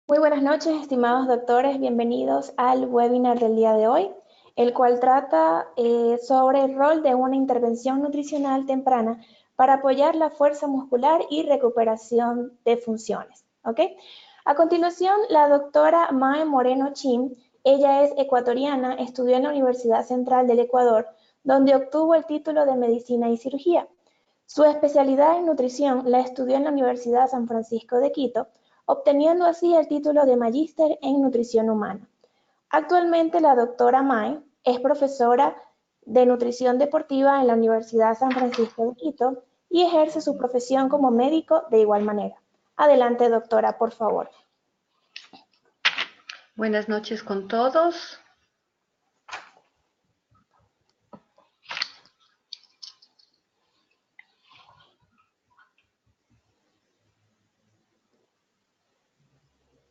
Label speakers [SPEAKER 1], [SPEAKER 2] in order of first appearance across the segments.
[SPEAKER 1] Muy buenas noches, estimados doctores. Bienvenidos al webinar del día de hoy, el cual trata sobre el rol de una intervención nutricional temprana para apoyar la fuerza muscular y recuperación de funciones. ¿Ok? A continuación, la doctora Mae Moreno Chim, ella es ecuatoriana, estudió en la Universidad Central del Ecuador, donde obtuvo el título de Medicina y Cirugía. Su especialidad en nutrición la estudió en la Universidad San Francisco de Quito, obteniendo así el título de Magíster en Nutrición Humana. Actualmente la doctora Mae es profesora de nutrición deportiva en la Universidad San Francisco de Quito y ejerce su profesión como médico de igual manera. Adelante, doctora, por favor.
[SPEAKER 2] Buenas noches con todos.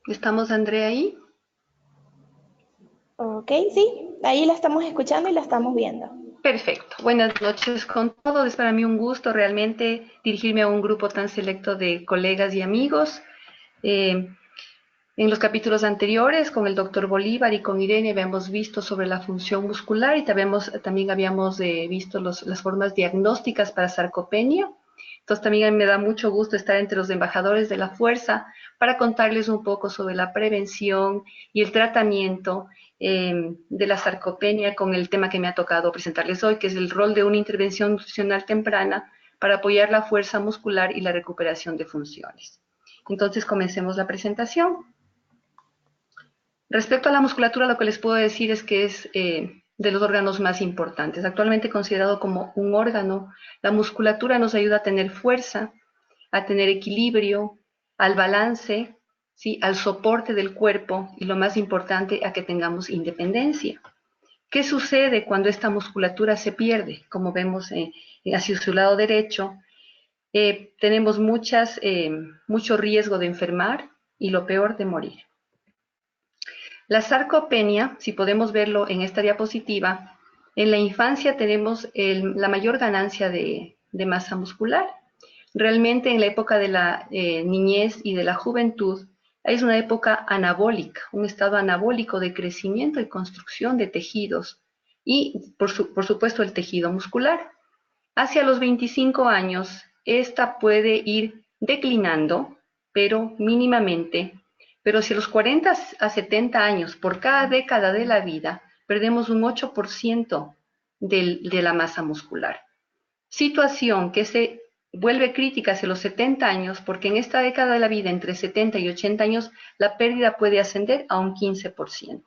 [SPEAKER 2] ¿Estamos, Andrea, ahí?
[SPEAKER 1] Ok, sí, ahí la estamos escuchando y la estamos viendo.
[SPEAKER 2] Perfecto. Buenas noches con todos. Es para mí un gusto realmente dirigirme a un grupo tan selecto de colegas y amigos. En los capítulos anteriores, con el doctor Bolívar y con Irene, habíamos visto sobre la función muscular y también habíamos visto las formas diagnósticas para sarcopenia. Entonces también me da mucho gusto estar entre los embajadores de la fuerza para contarles un poco sobre la prevención y el tratamiento de la sarcopenia con el tema que me ha tocado presentarles hoy, que es el rol de una intervención nutricional temprana para apoyar la fuerza muscular y la recuperación de funciones. Entonces comencemos la presentación. Respecto a la musculatura, lo que les puedo decir es que es de los órganos más importantes. Actualmente considerado como un órgano, la musculatura nos ayuda a tener fuerza, a tener equilibrio, al balance, ¿sí? Al soporte del cuerpo y lo más importante, a que tengamos independencia. ¿Qué sucede cuando esta musculatura se pierde? Como vemos hacia su lado derecho, tenemos mucho riesgo de enfermar y lo peor, de morir. La sarcopenia, si podemos verlo en esta diapositiva, en la infancia tenemos la mayor ganancia de masa muscular. Realmente en la época de la niñez y de la juventud es una época anabólica, un estado anabólico de crecimiento y construcción de tejidos y por supuesto el tejido muscular. Hacia los 25 años, esta puede ir declinando, pero mínimamente. Pero si a los 40 a 70 años, por cada década de la vida, perdemos un 8% de la masa muscular. Situación que se vuelve crítica hacia los 70 años, porque en esta década de la vida, entre 70 y 80 años, la pérdida puede ascender a un 15%.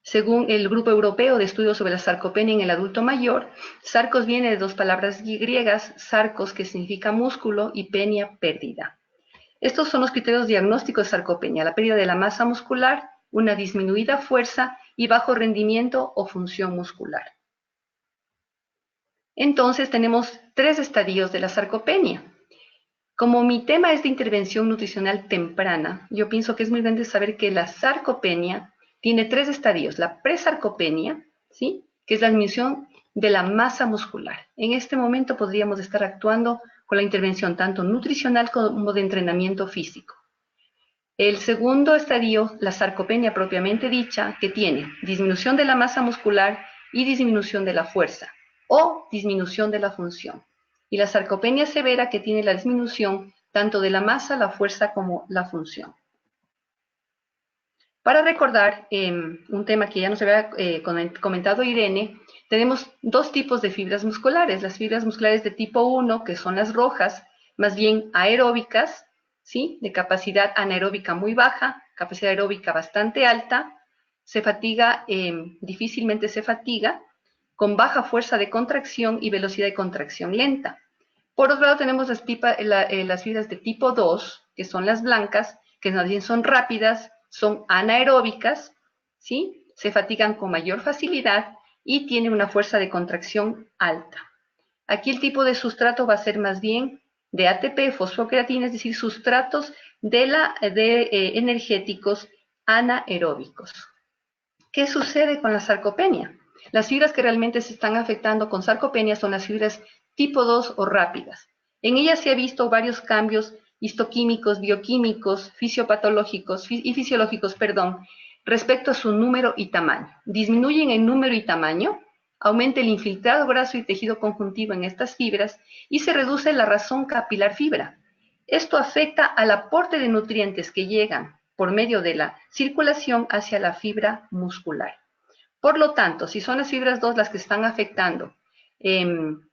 [SPEAKER 2] Según el Grupo Europeo de Estudios sobre la Sarcopenia en el Adulto Mayor, sarcos viene de dos palabras griegas, sarcos, que significa músculo, y penia, pérdida. Estos son los criterios diagnósticos de sarcopenia: la pérdida de la masa muscular, una disminuida fuerza y bajo rendimiento o función muscular. Entonces tenemos tres estadios de la sarcopenia. Como mi tema es de intervención nutricional temprana, yo pienso que es muy importante saber que la sarcopenia tiene tres estadios: la presarcopenia, ¿sí?, que es la disminución de la masa muscular. En este momento podríamos estar actuando con la intervención tanto nutricional como de entrenamiento físico. El segundo estadio, la sarcopenia propiamente dicha, que tiene disminución de la masa muscular y disminución de la fuerza o disminución de la función. Y la sarcopenia severa, que tiene la disminución tanto de la masa, la fuerza como la función. Para recordar un tema que ya nos había comentado Irene, tenemos dos tipos de fibras musculares. Las fibras musculares de tipo 1, que son las rojas, más bien aeróbicas, ¿sí?, de capacidad anaeróbica muy baja, capacidad aeróbica bastante alta, difícilmente se fatiga, con baja fuerza de contracción y velocidad de contracción lenta. Por otro lado tenemos las fibras de tipo 2, que son las blancas, que más bien son rápidas, son anaeróbicas, ¿sí?, se fatigan con mayor facilidad y tienen una fuerza de contracción alta. Aquí el tipo de sustrato va a ser más bien de ATP, fosfocreatina, es decir, sustratos energéticos anaeróbicos. ¿Qué sucede con la sarcopenia? Las fibras que realmente se están afectando con sarcopenia son las fibras tipo 2 o rápidas. En ellas se ha visto varios cambios histoquímicos, bioquímicos, fisiopatológicos y fisiológicos, respecto a su número y tamaño. Disminuyen en número y tamaño, aumenta el infiltrado graso y tejido conjuntivo en estas fibras y se reduce la razón capilar fibra. Esto afecta al aporte de nutrientes que llegan por medio de la circulación hacia la fibra muscular. Por lo tanto, si son las fibras 2 las que están afectando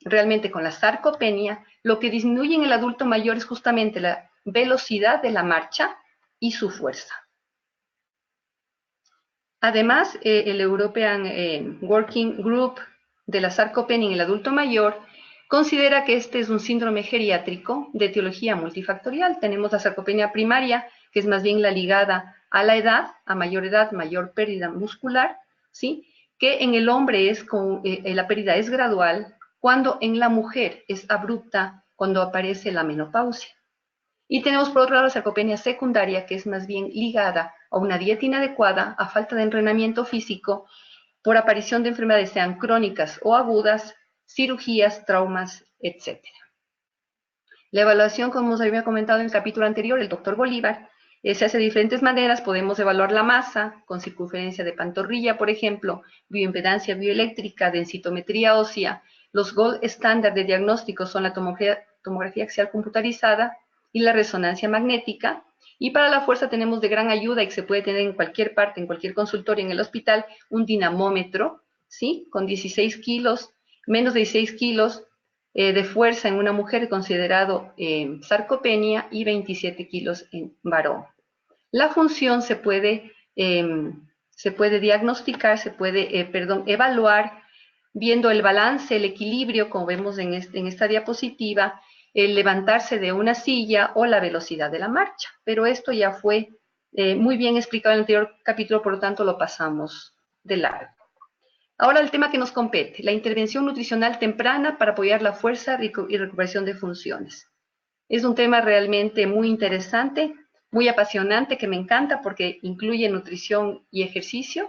[SPEAKER 2] realmente con la sarcopenia, lo que disminuye en el adulto mayor es justamente la velocidad de la marcha y su fuerza. Además, el European Working Group de la sarcopenia en el adulto mayor considera que este es un síndrome geriátrico de etiología multifactorial. Tenemos la sarcopenia primaria, que es más bien la ligada a la edad, mayor pérdida muscular, ¿sí? Que en el hombre la pérdida es gradual, cuando en la mujer es abrupta cuando aparece la menopausia. Y tenemos por otro lado la sarcopenia secundaria, que es más bien ligada a una dieta inadecuada, a falta de entrenamiento físico, por aparición de enfermedades sean crónicas o agudas, cirugías, traumas, etc. La evaluación, como os había comentado en el capítulo anterior, el doctor Bolívar, se hace de diferentes maneras. Podemos evaluar la masa con circunferencia de pantorrilla, por ejemplo, bioimpedancia bioeléctrica, densitometría ósea. Los gold estándar de diagnóstico son la tomografía axial computarizada y la resonancia magnética. Y para la fuerza tenemos de gran ayuda y que se puede tener en cualquier parte, en cualquier consultorio, en el hospital, un dinamómetro, ¿sí? Con 16 kilos, menos de 16 kilos de fuerza en una mujer considerado sarcopenia y 27 kilos en varón. La función se puede diagnosticar, se puede, evaluar viendo el balance, el equilibrio, como vemos en esta diapositiva, el levantarse de una silla o la velocidad de la marcha. Pero esto ya fue muy bien explicado en el anterior capítulo, por lo tanto lo pasamos de largo. Ahora el tema que nos compete, la intervención nutricional temprana para apoyar la fuerza y recuperación de funciones. Es un tema realmente muy interesante, muy apasionante, que me encanta porque incluye nutrición y ejercicio.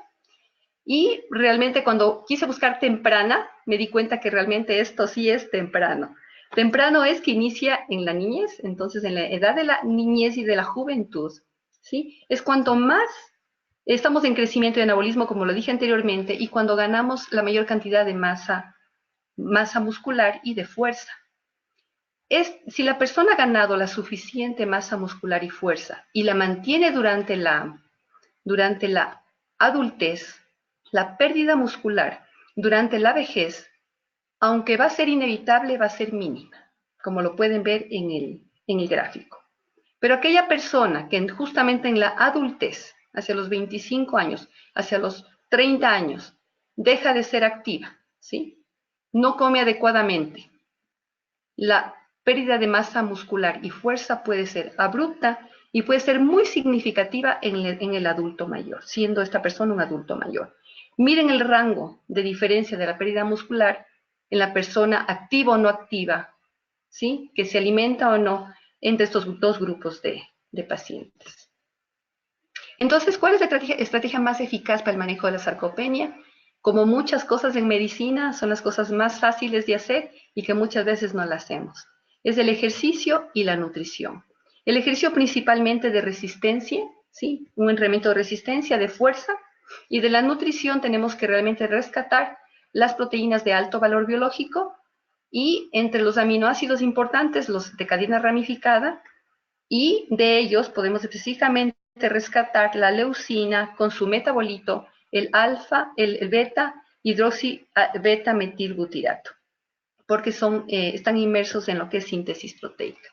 [SPEAKER 2] Y realmente cuando quise buscar temprana, me di cuenta que realmente esto sí es temprano. Temprano es que inicia en la niñez, entonces en la edad de la niñez y de la juventud, ¿sí? Es cuanto más estamos en crecimiento y anabolismo, como lo dije anteriormente, y cuando ganamos la mayor cantidad de masa muscular y de fuerza. Si la persona ha ganado la suficiente masa muscular y fuerza y la mantiene durante la adultez, la pérdida muscular durante la vejez, aunque va a ser inevitable, va a ser mínima, como lo pueden ver en el gráfico. Pero aquella persona que justamente en la adultez, hacia los 25 años, hacia los 30 años, deja de ser activa, ¿sí? No come adecuadamente. La pérdida de masa muscular y fuerza puede ser abrupta y puede ser muy significativa en el adulto mayor, siendo esta persona un adulto mayor. Miren el rango de diferencia de la pérdida muscular en la persona activa o no activa, ¿sí? Que se alimenta o no entre estos dos grupos de pacientes. Entonces, ¿cuál es la estrategia más eficaz para el manejo de la sarcopenia? Como muchas cosas en medicina, son las cosas más fáciles de hacer y que muchas veces no las hacemos. Es el ejercicio y la nutrición. El ejercicio principalmente de resistencia, ¿sí? Un entrenamiento de resistencia, de fuerza, y de la nutrición tenemos que realmente rescatar las proteínas de alto valor biológico y entre los aminoácidos importantes, los de cadena ramificada, y de ellos podemos específicamente rescatar la leucina con su metabolito, el alfa, el beta, hidroxibeta metilbutirato, porque están inmersos en lo que es síntesis proteica.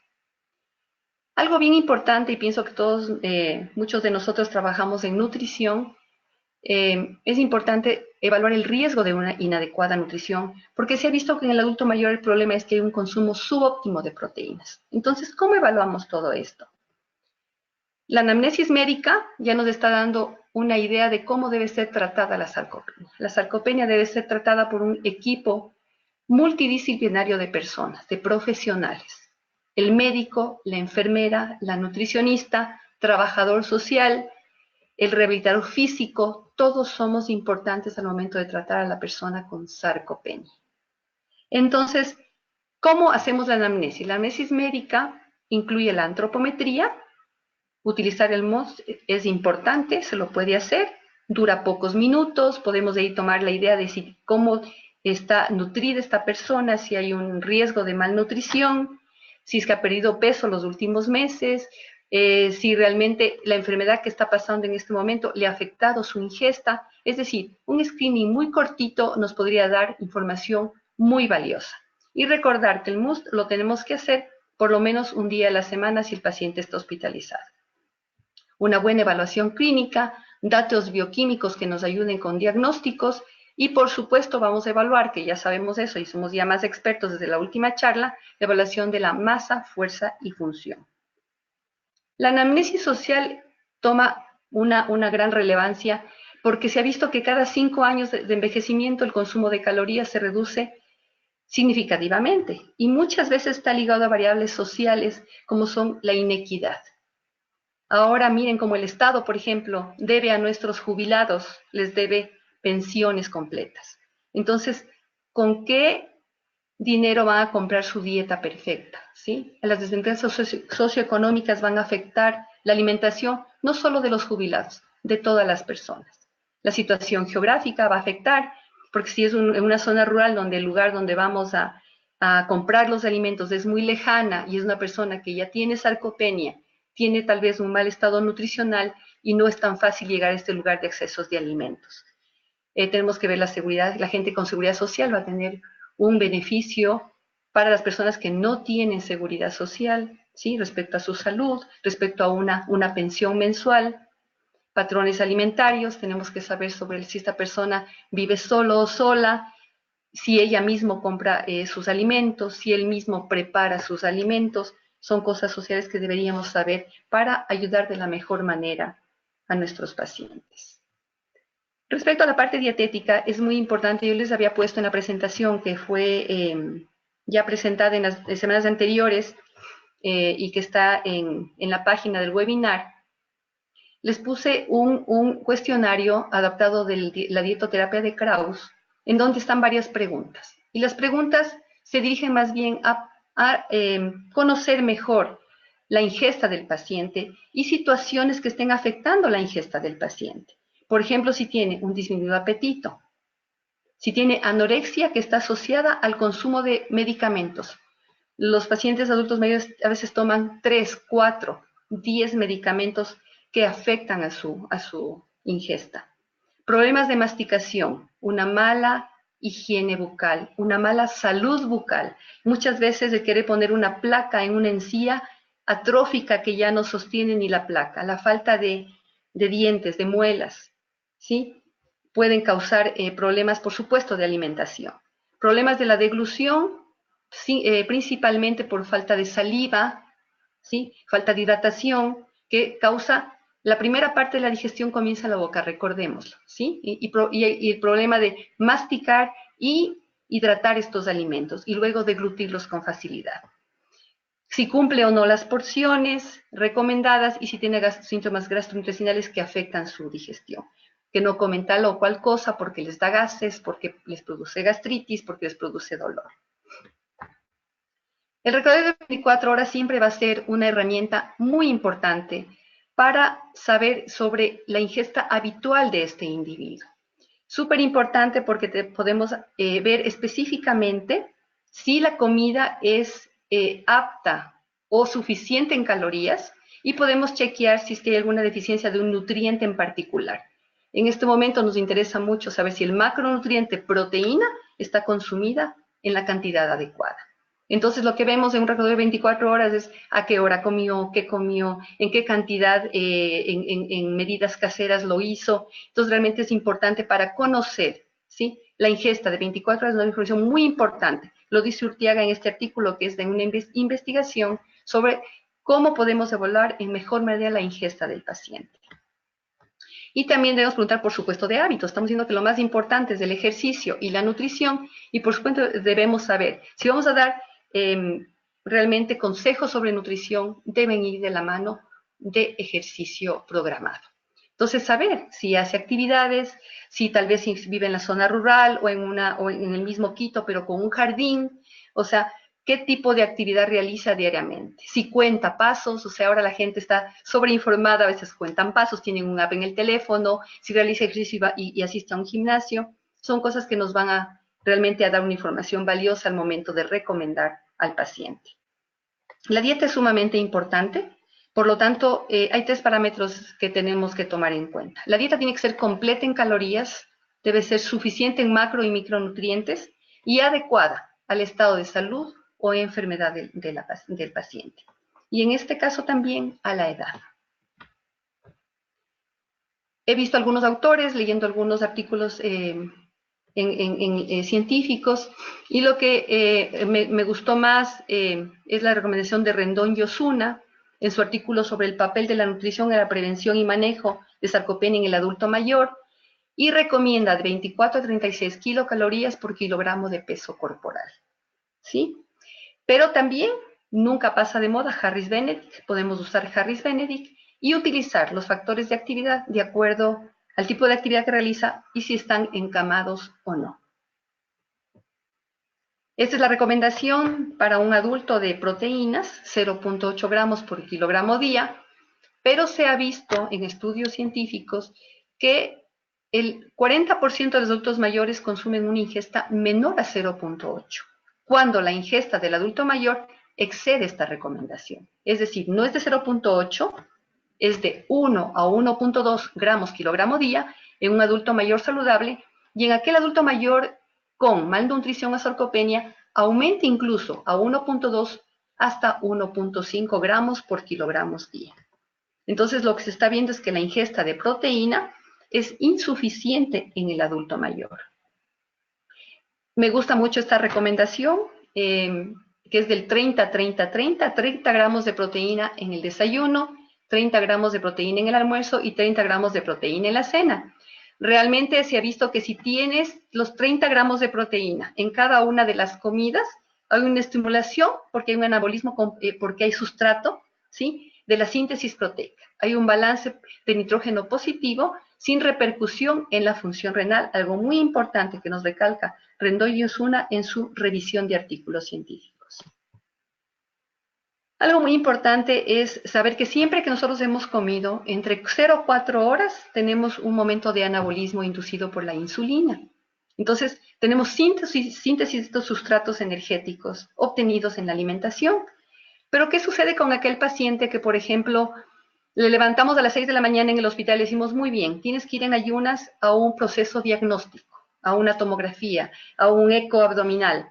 [SPEAKER 2] Algo bien importante, y pienso que muchos de nosotros trabajamos en nutrición, es importante evaluar el riesgo de una inadecuada nutrición, porque se ha visto que en el adulto mayor el problema es que hay un consumo subóptimo de proteínas. Entonces, ¿cómo evaluamos todo esto? La anamnesis médica ya nos está dando una idea de cómo debe ser tratada la sarcopenia. La sarcopenia debe ser tratada por un equipo multidisciplinario de personas, de profesionales. El médico, la enfermera, la nutricionista, trabajador social, el rehabilitador físico, todos somos importantes al momento de tratar a la persona con sarcopenia. Entonces, ¿cómo hacemos la anamnesis? La anamnesis médica incluye la antropometría. Utilizar el MOS es importante, se lo puede hacer, dura pocos minutos, podemos de ahí tomar la idea de cómo está nutrida esta persona, si hay un riesgo de malnutrición, si es que ha perdido peso los últimos meses, si realmente la enfermedad que está pasando en este momento le ha afectado su ingesta. Es decir, un screening muy cortito nos podría dar información muy valiosa. Y recordar que el MUST lo tenemos que hacer por lo menos un día a la semana si el paciente está hospitalizado. Una buena evaluación clínica, datos bioquímicos que nos ayuden con diagnósticos y, por supuesto, vamos a evaluar, que ya sabemos eso y somos ya más expertos desde la última charla, la evaluación de la masa, fuerza y función. La anamnesis social toma una gran relevancia porque se ha visto que cada 5 años de envejecimiento el consumo de calorías se reduce significativamente y muchas veces está ligado a variables sociales como son la inequidad. Ahora miren cómo el Estado, por ejemplo, debe a nuestros jubilados, les debe pensiones completas. Entonces, ¿con qué dinero van a comprar su dieta perfecta? ¿Sí? Las desventajas socioeconómicas van a afectar la alimentación no solo de los jubilados, de todas las personas. La situación geográfica va a afectar, porque si es en una zona rural donde el lugar donde vamos a comprar los alimentos es muy lejana y es una persona que ya tiene sarcopenia, tiene tal vez un mal estado nutricional y no es tan fácil llegar a este lugar de accesos de alimentos. Tenemos que ver la seguridad, la gente con seguridad social va a tener un beneficio para las personas que no tienen seguridad social, ¿sí? Respecto a su salud, respecto a una pensión mensual. Patrones alimentarios, tenemos que saber sobre si esta persona vive solo o sola, si ella misma compra sus alimentos, si él mismo prepara sus alimentos. Son cosas sociales que deberíamos saber para ayudar de la mejor manera a nuestros pacientes. Respecto a la parte dietética, es muy importante, yo les había puesto en la presentación que fue ya presentada en las semanas anteriores y que está en la página del webinar, les puse un cuestionario adaptado de la dietoterapia de Krauss, en donde están varias preguntas. Y las preguntas se dirigen más bien a conocer mejor la ingesta del paciente y situaciones que estén afectando la ingesta del paciente. Por ejemplo, si tiene un disminuido apetito, si tiene anorexia que está asociada al consumo de medicamentos. Los pacientes adultos mayores a veces toman 3, 4, 10 medicamentos que afectan a su ingesta. Problemas de masticación, una mala higiene bucal, una mala salud bucal. Muchas veces de querer poner una placa en una encía atrófica que ya no sostiene ni la placa, la falta de dientes, de muelas, ¿sí? Pueden causar problemas, por supuesto, de alimentación. Problemas de la deglución, sí, principalmente por falta de saliva, ¿sí? Falta de hidratación, que causa, la primera parte de la digestión comienza en la boca, recordémoslo, ¿sí? Y el problema de masticar y hidratar estos alimentos y luego deglutirlos con facilidad. Si cumple o no las porciones recomendadas y si tiene síntomas gastrointestinales que afectan su digestión. Que no comen tal o cual cosa porque les da gases, porque les produce gastritis, porque les produce dolor. El recordatorio de 24 horas siempre va a ser una herramienta muy importante para saber sobre la ingesta habitual de este individuo. Súper importante porque podemos ver específicamente si la comida es apta o suficiente en calorías y podemos chequear si es que hay alguna deficiencia de un nutriente en particular. En este momento nos interesa mucho saber si el macronutriente proteína está consumida en la cantidad adecuada. Entonces, lo que vemos en un recordatorio de 24 horas es a qué hora comió, en qué cantidad, en medidas caseras lo hizo. Entonces, realmente es importante para conocer, ¿sí? La ingesta de 24 horas es una información muy importante. Lo dice Urtiaga en este artículo que es de una investigación sobre cómo podemos evaluar en mejor manera la ingesta del paciente. Y también debemos preguntar, por supuesto, de hábitos. Estamos diciendo que lo más importante es el ejercicio y la nutrición, y por supuesto debemos saber, si vamos a dar realmente consejos sobre nutrición, deben ir de la mano de ejercicio programado. Entonces, saber si hace actividades, si tal vez vive en la zona rural o en el mismo Quito, pero con un jardín, o sea, qué tipo de actividad realiza diariamente. Si cuenta pasos, o sea, ahora la gente está sobreinformada, a veces cuentan pasos, tienen un app en el teléfono, si realiza ejercicio y asiste a un gimnasio, son cosas que nos van a realmente a dar una información valiosa al momento de recomendar al paciente. La dieta es sumamente importante, por lo tanto, hay 3 parámetros que tenemos que tomar en cuenta. La dieta tiene que ser completa en calorías, debe ser suficiente en macro y micronutrientes y adecuada al estado de salud o enfermedad del paciente. Y en este caso también a la edad. He visto algunos autores leyendo algunos artículos científicos y lo que me gustó más es la recomendación de Rendón y Osuna en su artículo sobre el papel de la nutrición en la prevención y manejo de sarcopenia en el adulto mayor y recomienda de 24 a 36 kilocalorías por kilogramo de peso corporal. ¿Sí? Pero también nunca pasa de moda Harris Benedict, podemos usar Harris Benedict y utilizar los factores de actividad de acuerdo al tipo de actividad que realiza y si están encamados o no. Esta es la recomendación para un adulto de proteínas, 0.8 gramos por kilogramo día, pero se ha visto en estudios científicos que el 40% de los adultos mayores consumen una ingesta menor a 0.8, cuando la ingesta del adulto mayor excede esta recomendación. Es decir, no es de 0.8, es de 1 a 1.2 gramos kilogramo día en un adulto mayor saludable, y en aquel adulto mayor con malnutrición o sarcopenia aumenta incluso a 1.2 hasta 1.5 gramos por kilogramo día. Entonces lo que se está viendo es que la ingesta de proteína es insuficiente en el adulto mayor. Me gusta mucho esta recomendación, que es del 30 gramos de proteína en el desayuno, 30 gramos de proteína en el almuerzo y 30 gramos de proteína en la cena. Realmente se ha visto que si tienes los 30 gramos de proteína en cada una de las comidas, hay una estimulación porque hay un anabolismo, porque hay sustrato, ¿sí?, de la síntesis proteica. Hay un balance de nitrógeno positivo sin repercusión en la función renal, algo muy importante que nos recalca Rendón y Osuna en su revisión de artículos científicos. Algo muy importante es saber que siempre que nosotros hemos comido, entre 0 a 4 horas, tenemos un momento de anabolismo inducido por la insulina. Entonces, tenemos síntesis de estos sustratos energéticos obtenidos en la alimentación. Pero, ¿qué sucede con aquel paciente que, por ejemplo, le levantamos a las 6 de la mañana en el hospital y decimos, muy bien, tienes que ir en ayunas a un proceso diagnóstico, a una tomografía, a un eco abdominal,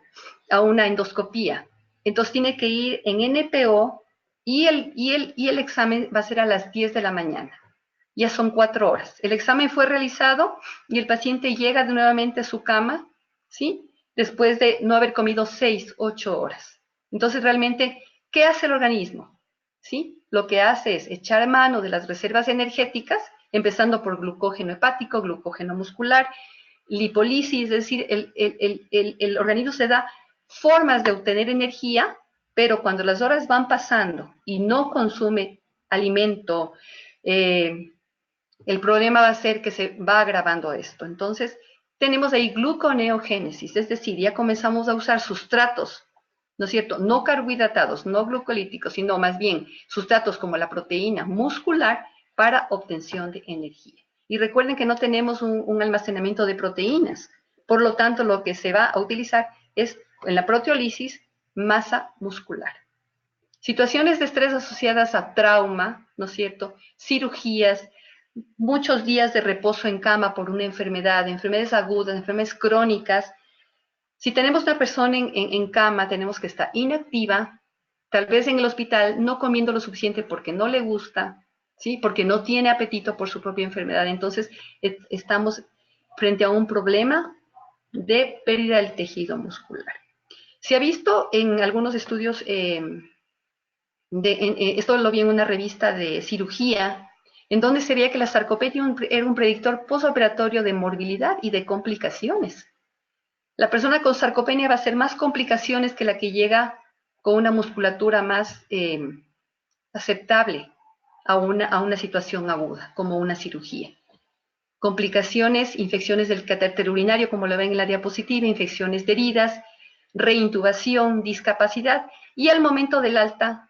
[SPEAKER 2] a una endoscopía? Entonces tiene que ir en NPO y el examen va a ser a las 10 de la mañana. Ya son 4 horas. El examen fue realizado y el paciente llega nuevamente a su cama, ¿sí?, después de no haber comido 6, 8 horas. Entonces, realmente, ¿qué hace el organismo? ¿Sí? Lo que hace es echar mano de las reservas energéticas, empezando por glucógeno hepático, glucógeno muscular, lipólisis, es decir, el organismo se da formas de obtener energía, pero cuando las horas van pasando y no consume alimento, el problema va a ser que se va agravando esto. Entonces, tenemos ahí gluconeogénesis, es decir, ya comenzamos a usar sustratos, ¿no es cierto?, no carbohidratados, no glucolíticos, sino más bien sustratos como la proteína muscular para obtención de energía. Y recuerden que no tenemos un almacenamiento de proteínas, por lo tanto, lo que se va a utilizar es, en la proteólisis, masa muscular. Situaciones de estrés asociadas a trauma, ¿no es cierto?, cirugías, muchos días de reposo en cama por una enfermedad, enfermedades agudas, enfermedades crónicas. Si tenemos una persona en cama, tenemos que estar inactiva, tal vez en el hospital no comiendo lo suficiente porque no le gusta, ¿sí?, porque no tiene apetito por su propia enfermedad. Entonces, estamos frente a un problema de pérdida del tejido muscular. Se ha visto en algunos estudios, esto lo vi en una revista de cirugía, en donde se veía que la sarcopenia era un predictor postoperatorio de morbilidad y de complicaciones. La persona con sarcopenia va a hacer más complicaciones que la que llega con una musculatura más aceptable a una situación aguda, como una cirugía. Complicaciones, infecciones del catéter urinario, como lo ven en la diapositiva, infecciones de heridas, reintubación, discapacidad, y al momento del alta,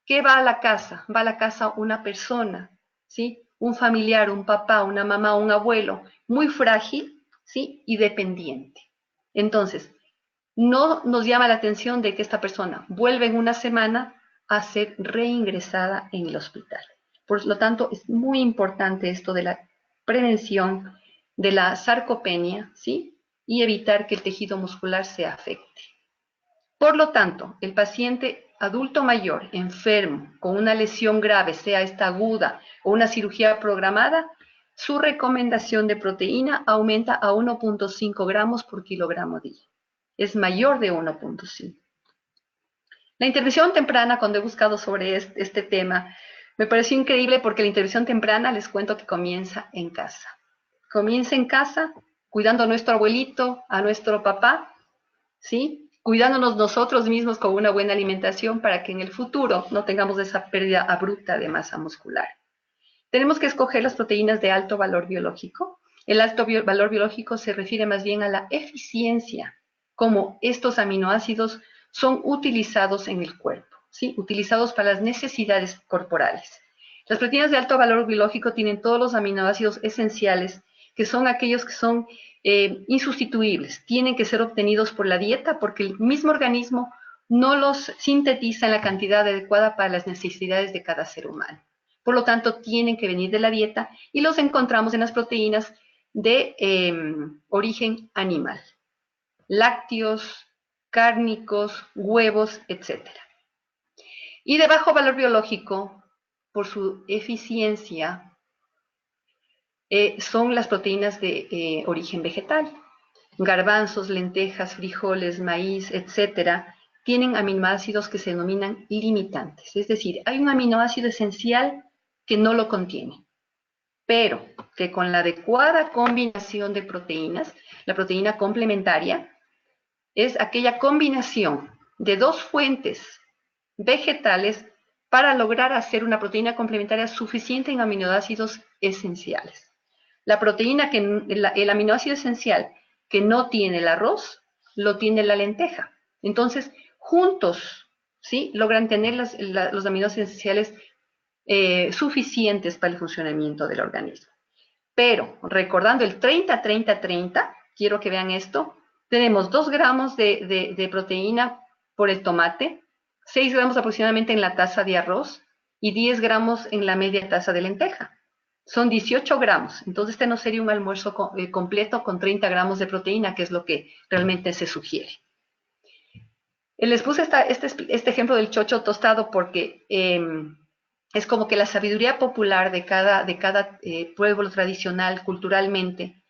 [SPEAKER 2] ¿qué va a la casa? Va a la casa una persona, ¿sí? Un familiar, un papá, una mamá, un abuelo, muy frágil, ¿sí? Y dependiente. Entonces, no nos llama la atención de que esta persona vuelve en una semana a ser reingresada en el hospital. Por lo tanto, es muy importante esto de la prevención de la sarcopenia, ¿sí? Y evitar que el tejido muscular se afecte. Por lo tanto, el paciente adulto mayor, enfermo, con una lesión grave, sea esta aguda o una cirugía programada, su recomendación de proteína aumenta a 1.5 gramos por kilogramo día. Es mayor de 1.5. La intervención temprana, cuando he buscado sobre este tema, me pareció increíble porque la intervención temprana, les cuento que comienza en casa. Comienza en casa, cuidando a nuestro abuelito, a nuestro papá, ¿sí? Cuidándonos nosotros mismos con una buena alimentación para que en el futuro no tengamos esa pérdida abrupta de masa muscular. Tenemos que escoger las proteínas de alto valor biológico. El alto valor biológico se refiere más bien a la eficiencia, como estos aminoácidos son utilizados en el cuerpo, ¿sí? Utilizados para las necesidades corporales. Las proteínas de alto valor biológico tienen todos los aminoácidos esenciales, que son aquellos que son insustituibles, tienen que ser obtenidos por la dieta porque el mismo organismo no los sintetiza en la cantidad adecuada para las necesidades de cada ser humano. Por lo tanto, tienen que venir de la dieta y los encontramos en las proteínas de origen animal. Lácteos, cárnicos, huevos, etc. Y de bajo valor biológico, por su eficiencia, son las proteínas de origen vegetal. Garbanzos, lentejas, frijoles, maíz, etcétera, tienen aminoácidos que se denominan limitantes. Es decir, hay un aminoácido esencial que no lo contiene, pero que con la adecuada combinación de proteínas, la proteína complementaria es aquella combinación de dos fuentes vegetales para lograr hacer una proteína complementaria suficiente en aminoácidos esenciales. La proteína el aminoácido esencial que no tiene el arroz, lo tiene la lenteja. Entonces, juntos, ¿sí? Logran tener los aminoácidos esenciales suficientes para el funcionamiento del organismo. Pero, recordando el 30-30-30, quiero que vean esto, tenemos 2 gramos de proteína por el tomate, 6 gramos aproximadamente en la taza de arroz y 10 gramos en la media taza de lenteja. Son 18 gramos, entonces este no sería un almuerzo completo con 30 gramos de proteína, que es lo que realmente se sugiere. Les puse este ejemplo del chocho tostado porque es como que la sabiduría popular de cada pueblo tradicional, culturalmente,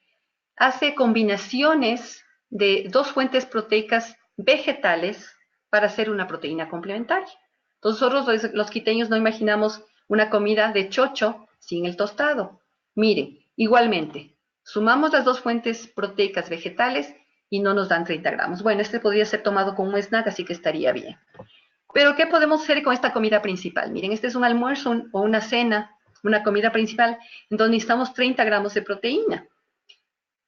[SPEAKER 2] hace combinaciones de dos fuentes proteicas vegetales para hacer una proteína complementaria. Entonces nosotros los quiteños no imaginamos una comida de chocho sin el tostado. Miren, igualmente, sumamos las dos fuentes proteicas vegetales y no nos dan 30 gramos. Bueno, este podría ser tomado como un snack, así que estaría bien. Pero, ¿qué podemos hacer con esta comida principal? Miren, este es un almuerzo o una cena, una comida principal, en donde necesitamos 30 gramos de proteína.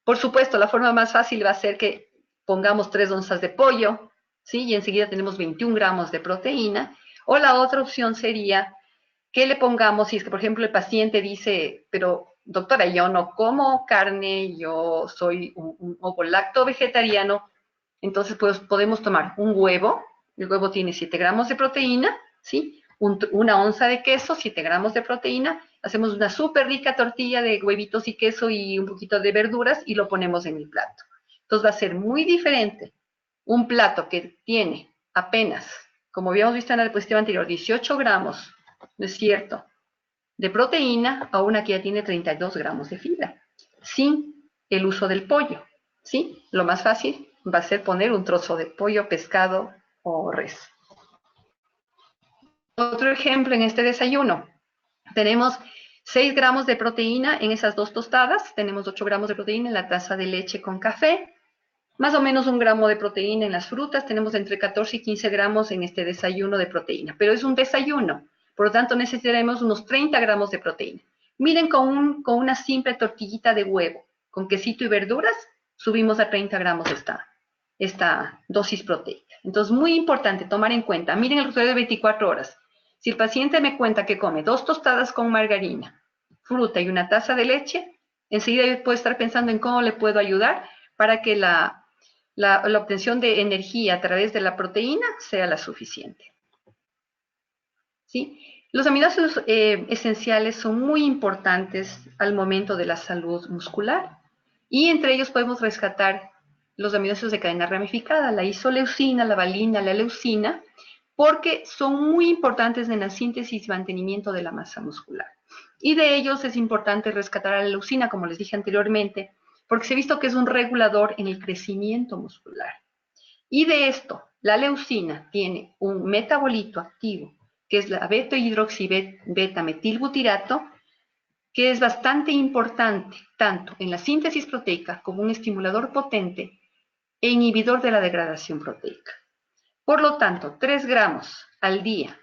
[SPEAKER 2] Por supuesto, la forma más fácil va a ser que pongamos 3 onzas de pollo, ¿sí? Y enseguida tenemos 21 gramos de proteína. O la otra opción sería que le pongamos, si es que, por ejemplo, el paciente dice, pero doctora, yo no como carne, yo soy un ovo-lacto vegetariano, entonces pues, podemos tomar un huevo, el huevo tiene 7 gramos de proteína, ¿sí? Una onza de queso, 7 gramos de proteína, hacemos una súper rica tortilla de huevitos y queso y un poquito de verduras y lo ponemos en el plato. Entonces va a ser muy diferente un plato que tiene apenas, como habíamos visto en la diapositiva anterior, 18 gramos, ¿no es cierto?, de proteína a una que ya tiene 32 gramos de fibra, sin el uso del pollo, ¿sí? Lo más fácil va a ser poner un trozo de pollo, pescado o res. Otro ejemplo en este desayuno, tenemos 6 gramos de proteína en esas 2 tostadas, tenemos 8 gramos de proteína en la taza de leche con café, más o menos 1 gramo de proteína en las frutas, tenemos entre 14 y 15 gramos en este desayuno de proteína, pero es un desayuno, por lo tanto necesitaremos unos 30 gramos de proteína. Miren, con una simple tortillita de huevo, con quesito y verduras, subimos a 30 gramos esta dosis proteica. Entonces, muy importante tomar en cuenta, miren el recetario de 24 horas. Si el paciente me cuenta que come 2 tostadas con margarina, fruta y una taza de leche, enseguida yo puedo estar pensando en cómo le puedo ayudar para que la obtención de energía a través de la proteína sea la suficiente. ¿Sí? Los aminoácidos esenciales son muy importantes al momento de la salud muscular y entre ellos podemos rescatar los aminoácidos de cadena ramificada, la isoleucina, la valina, la leucina, porque son muy importantes en la síntesis y mantenimiento de la masa muscular. Y de ellos es importante rescatar a la leucina, como les dije anteriormente, porque se ha visto que es un regulador en el crecimiento muscular. Y de esto, la leucina tiene un metabolito activo, que es la beta-hidroxibeta-metilbutirato, que es bastante importante, tanto en la síntesis proteica como un estimulador potente e inhibidor de la degradación proteica. Por lo tanto, 3 gramos al día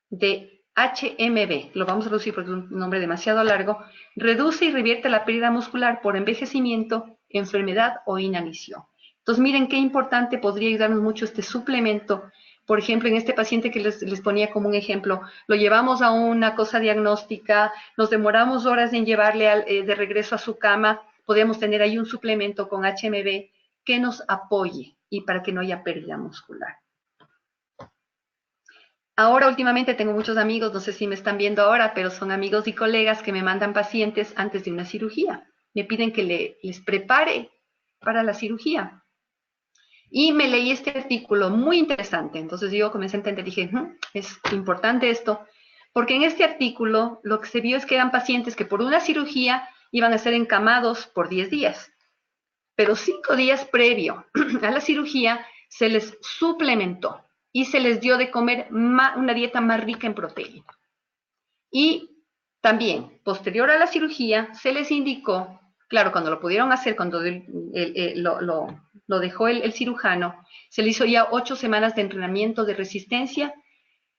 [SPEAKER 2] de HMB, lo vamos a reducir porque es un nombre demasiado largo, reduce y revierte la pérdida muscular por envejecimiento, enfermedad o inanición. Entonces, miren qué importante podría ayudarnos mucho este suplemento. Por ejemplo, en este paciente que les ponía como un ejemplo, lo llevamos a una cosa diagnóstica, nos demoramos horas en llevarle de regreso a su cama, podemos tener ahí un suplemento con HMB que nos apoye y para que no haya pérdida muscular. Ahora últimamente tengo muchos amigos, no sé si me están viendo ahora, pero son amigos y colegas que me mandan pacientes antes de una cirugía. Me piden que les prepare para la cirugía. Y me leí este artículo muy interesante. Entonces yo comencé a entender, dije, es importante esto, porque en este artículo lo que se vio es que eran pacientes que por una cirugía iban a ser encamados por 10 días. Pero 5 días previo a la cirugía se les suplementó y se les dio de comer una dieta más rica en proteína. Y también, posterior a la cirugía, se les indicó, claro, cuando lo pudieron hacer, cuando lo dejó el cirujano, se le hizo ya 8 semanas de entrenamiento de resistencia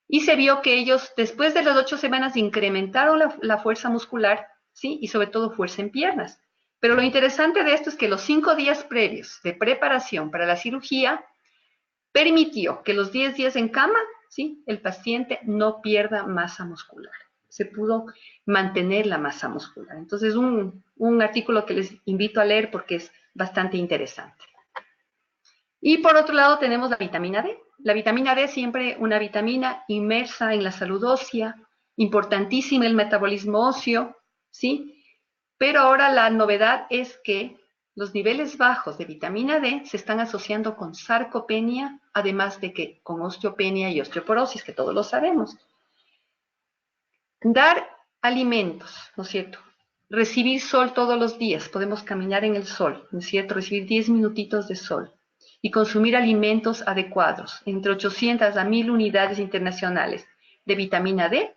[SPEAKER 2] y se vio que ellos, después de las 8 semanas, incrementaron la fuerza muscular, ¿sí? Y sobre todo fuerza en piernas. Pero lo interesante de esto es que los 5 días previos de preparación para la cirugía permitió que los 10 días en cama, ¿sí? El paciente no pierda masa muscular. Se pudo mantener la masa muscular. Entonces, un artículo que les invito a leer porque es bastante interesante. Y por otro lado tenemos la vitamina D. La vitamina D siempre una vitamina inmersa en la salud ósea, importantísima en el metabolismo óseo, ¿sí? Pero ahora la novedad es que los niveles bajos de vitamina D se están asociando con sarcopenia, además de que con osteopenia y osteoporosis, que todos lo sabemos. Dar alimentos, ¿no es cierto? Recibir sol todos los días, podemos caminar en el sol, ¿no es cierto? Recibir 10 minutitos de sol y consumir alimentos adecuados, entre 800 a 1000 unidades internacionales de vitamina D,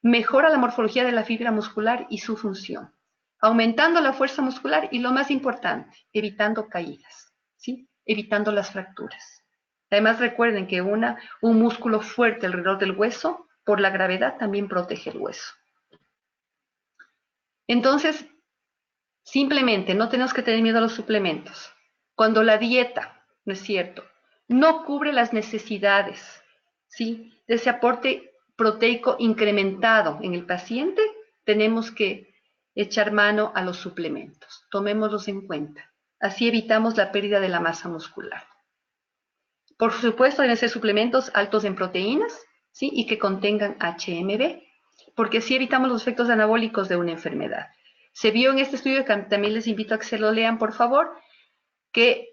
[SPEAKER 2] mejora la morfología de la fibra muscular y su función, aumentando la fuerza muscular y, lo más importante, evitando caídas, ¿sí? Evitando las fracturas. Además, recuerden que un músculo fuerte alrededor del hueso, por la gravedad, también protege el hueso. Entonces, simplemente no tenemos que tener miedo a los suplementos. Cuando la dieta, ¿no es cierto?, no cubre las necesidades, ¿sí?, de ese aporte proteico incrementado en el paciente, tenemos que echar mano a los suplementos. Tomémoslos en cuenta. Así evitamos la pérdida de la masa muscular. Por supuesto, deben ser suplementos altos en proteínas, ¿sí?, y que contengan HMB, porque así evitamos los efectos anabólicos de una enfermedad. Se vio en este estudio, que también les invito a que se lo lean, por favor, que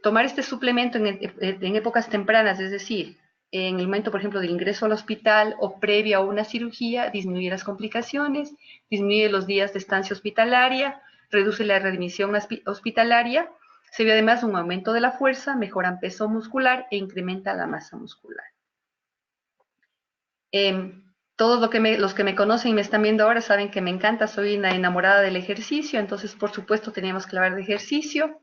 [SPEAKER 2] tomar este suplemento en épocas tempranas, es decir, en el momento, por ejemplo, del ingreso al hospital o previo a una cirugía, disminuye las complicaciones, disminuye los días de estancia hospitalaria, reduce la readmisión hospitalaria. Se ve además un aumento de la fuerza, mejoran peso muscular e incrementa la masa muscular. Todos los que me conocen y me están viendo ahora saben que me encanta, soy una enamorada del ejercicio, entonces por supuesto teníamos que hablar de ejercicio.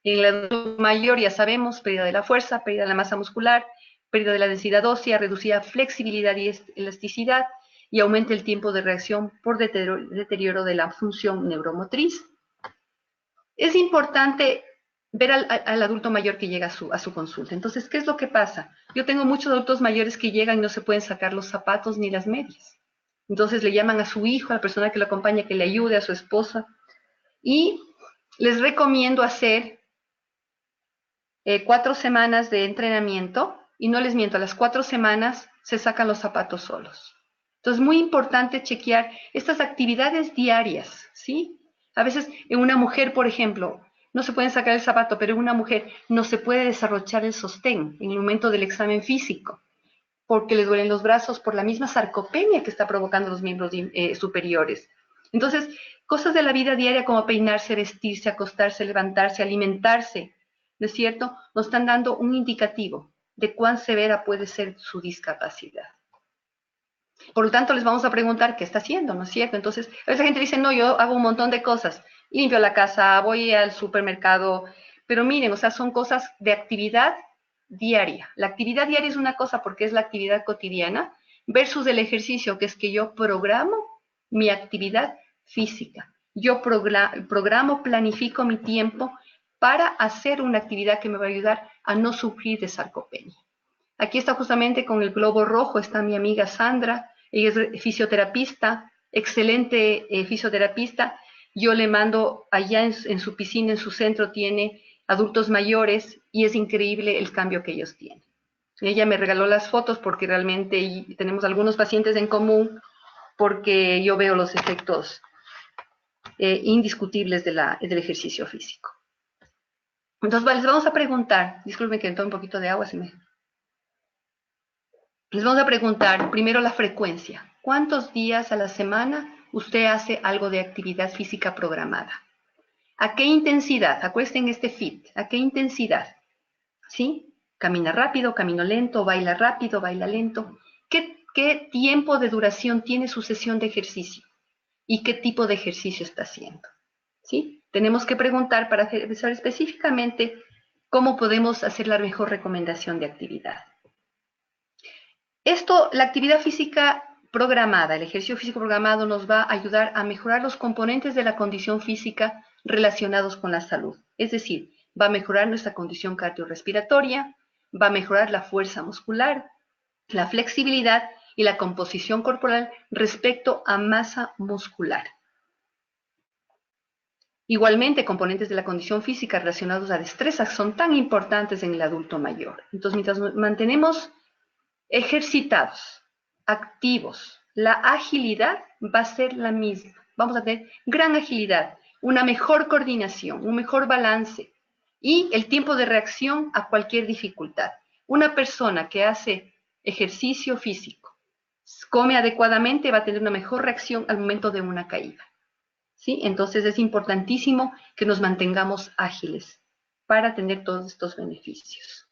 [SPEAKER 2] En la edad mayor ya sabemos, pérdida de la fuerza, pérdida de la masa muscular, pérdida de la densidad ósea, reducida flexibilidad y elasticidad, y aumenta el tiempo de reacción por deterioro de la función neuromotriz. Es importante ver al adulto mayor que llega a su consulta. Entonces, ¿qué es lo que pasa? Yo tengo muchos adultos mayores que llegan y no se pueden sacar los zapatos ni las medias. Entonces le llaman a su hijo, a la persona que lo acompaña, que le ayude, a su esposa. Y les recomiendo hacer 4 semanas de entrenamiento, y no les miento, a las 4 semanas se sacan los zapatos solos. Entonces, muy importante chequear estas actividades diarias, ¿sí? A veces en una mujer, por ejemplo, no se pueden sacar el zapato, pero en una mujer no se puede desarrollar el sostén en el momento del examen físico, porque les duelen los brazos por la misma sarcopenia que está provocando los miembros superiores. Entonces, cosas de la vida diaria como peinarse, vestirse, acostarse, levantarse, alimentarse, ¿no es cierto? Nos están dando un indicativo de cuán severa puede ser su discapacidad. Por lo tanto, les vamos a preguntar qué está haciendo, ¿no es cierto? Entonces, a veces la gente dice, no, yo hago un montón de cosas. Limpio la casa, voy al supermercado. Pero miren, o sea, son cosas de actividad diaria. La actividad diaria es una cosa porque es la actividad cotidiana versus el ejercicio, que es que yo programo mi actividad física. Yo programo, planifico mi tiempo para hacer una actividad que me va a ayudar a no sufrir de sarcopenia. Aquí está justamente con el globo rojo, está mi amiga Sandra, ella es fisioterapista, excelente fisioterapista. Yo le mando allá en su piscina, en su centro, tiene adultos mayores y es increíble el cambio que ellos tienen. Ella me regaló las fotos porque realmente tenemos algunos pacientes en común porque yo veo los efectos indiscutibles del ejercicio físico. Entonces, les vamos a preguntar, disculpen que entró un poquito de agua, les vamos a preguntar primero la frecuencia. ¿Cuántos días a la semana usted hace algo de actividad física programada? ¿A qué intensidad? Acuérdense en este FIT. ¿A qué intensidad? ¿Sí? ¿Camina rápido, camino lento, baila rápido, baila lento? ¿Qué tiempo de duración tiene su sesión de ejercicio? ¿Y qué tipo de ejercicio está haciendo? ¿Sí? Tenemos que preguntar para saber específicamente cómo podemos hacer la mejor recomendación de actividad. La actividad física programada, el ejercicio físico programado nos va a ayudar a mejorar los componentes de la condición física relacionados con la salud. Es decir, va a mejorar nuestra condición cardiorrespiratoria, va a mejorar la fuerza muscular, la flexibilidad y la composición corporal respecto a masa muscular. Igualmente, componentes de la condición física relacionados a destrezas son tan importantes en el adulto mayor. Entonces, mientras mantenemos ejercitados, activos, la agilidad va a ser la misma. Vamos a tener gran agilidad, una mejor coordinación, un mejor balance y el tiempo de reacción a cualquier dificultad. Una persona que hace ejercicio físico, come adecuadamente, va a tener una mejor reacción al momento de una caída. ¿Sí? Entonces es importantísimo que nos mantengamos ágiles para tener todos estos beneficios.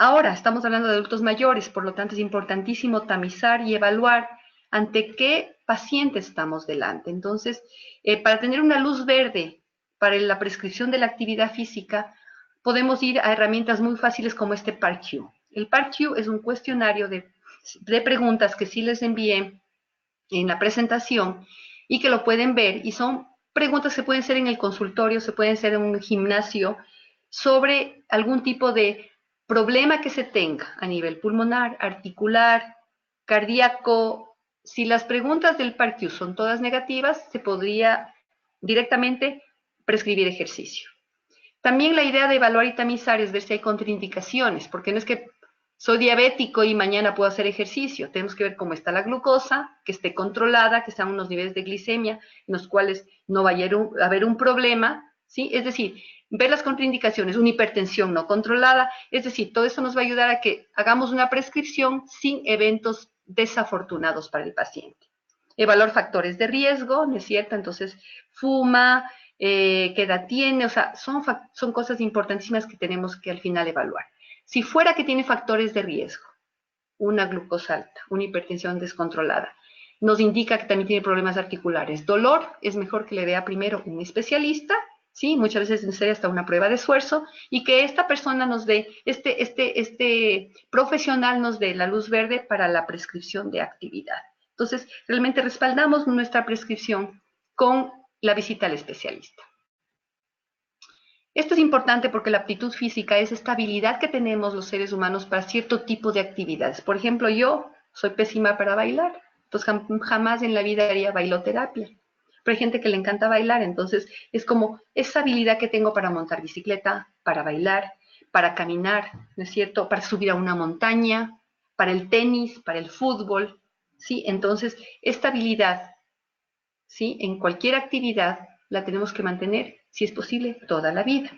[SPEAKER 2] Ahora, estamos hablando de adultos mayores, por lo tanto es importantísimo tamizar y evaluar ante qué paciente estamos delante. Entonces, para tener una luz verde para la prescripción de la actividad física, podemos ir a herramientas muy fáciles como este PARQ. El PARQ es un cuestionario de preguntas que sí les envié en la presentación y que lo pueden ver, y son preguntas que pueden ser en el consultorio, se pueden hacer en un gimnasio, sobre algún tipo de problema que se tenga a nivel pulmonar, articular, cardíaco. Si las preguntas del PARQ son todas negativas, se podría directamente prescribir ejercicio. También la idea de evaluar y tamizar es ver si hay contraindicaciones, porque no es que soy diabético y mañana puedo hacer ejercicio. Tenemos que ver cómo está la glucosa, que esté controlada, que sean unos niveles de glicemia en los cuales no vaya a haber un problema, ¿sí? Es decir, ver las contraindicaciones, una hipertensión no controlada, es decir, todo eso nos va a ayudar a que hagamos una prescripción sin eventos desafortunados para el paciente. Evaluar factores de riesgo, ¿no es cierto? Entonces, fuma, qué edad tiene, o sea, son cosas importantísimas que tenemos que al final evaluar. Si fuera que tiene factores de riesgo, una glucosa alta, una hipertensión descontrolada, nos indica que también tiene problemas articulares. Dolor, es mejor que le vea primero un especialista, ¿sí? Muchas veces es necesaria hasta una prueba de esfuerzo, y que esta persona nos dé, este profesional nos dé la luz verde para la prescripción de actividad. Entonces, realmente respaldamos nuestra prescripción con la visita al especialista. Esto es importante porque la aptitud física es esta habilidad que tenemos los seres humanos para cierto tipo de actividades. Por ejemplo, yo soy pésima para bailar, entonces jamás en la vida haría bailoterapia. Pero hay gente que le encanta bailar, entonces es como esa habilidad que tengo para montar bicicleta, para bailar, para caminar, ¿no es cierto? Para subir a una montaña, para el tenis, para el fútbol, ¿sí? Entonces, esta habilidad, ¿sí? En cualquier actividad la tenemos que mantener, si es posible, toda la vida.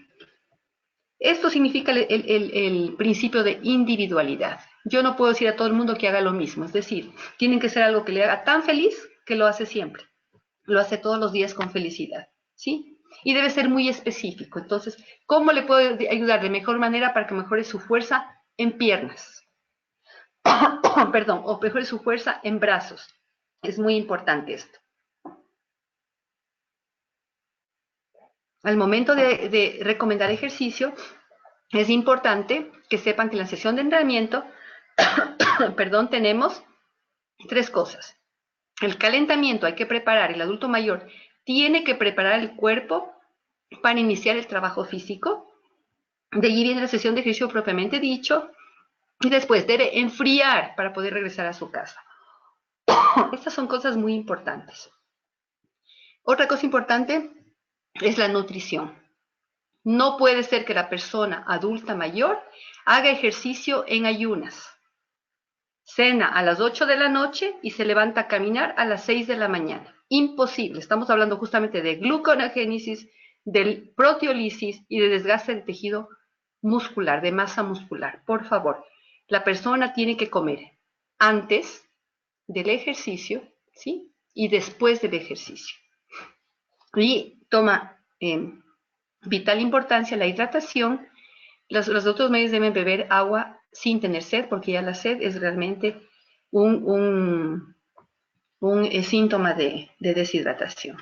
[SPEAKER 2] Esto significa el principio de individualidad. Yo no puedo decir a todo el mundo que haga lo mismo, es decir, tienen que ser algo que le haga tan feliz que lo hace siempre, lo hace todos los días con felicidad, ¿sí? Y debe ser muy específico. Entonces, ¿cómo le puedo ayudar de mejor manera para que mejore su fuerza en piernas? Perdón, o mejore su fuerza en brazos. Es muy importante esto. Al momento de recomendar ejercicio, es importante que sepan que en la sesión de entrenamiento, perdón, tenemos tres cosas. El calentamiento hay que preparar, el adulto mayor tiene que preparar el cuerpo para iniciar el trabajo físico. De allí viene la sesión de ejercicio propiamente dicho. Y después debe enfriar para poder regresar a su casa. Estas son cosas muy importantes. Otra cosa importante es la nutrición. No puede ser que la persona adulta mayor haga ejercicio en ayunas. Cena a las 8 de la noche y se levanta a caminar a las 6 de la mañana. Imposible. Estamos hablando justamente de gluconeogénesis, de proteólisis y de desgaste del tejido muscular, de masa muscular. Por favor, la persona tiene que comer antes del ejercicio, ¿sí? Y después del ejercicio. Y toma vital importancia la hidratación. Los otros medios deben beber agua sin tener sed, porque ya la sed es realmente un síntoma de deshidratación.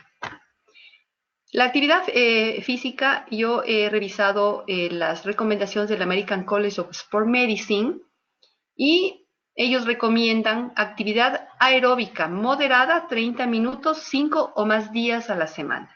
[SPEAKER 2] La actividad física, yo he revisado las recomendaciones del American College of Sport Medicine y ellos recomiendan actividad aeróbica moderada, 30 minutos, 5 o más días a la semana.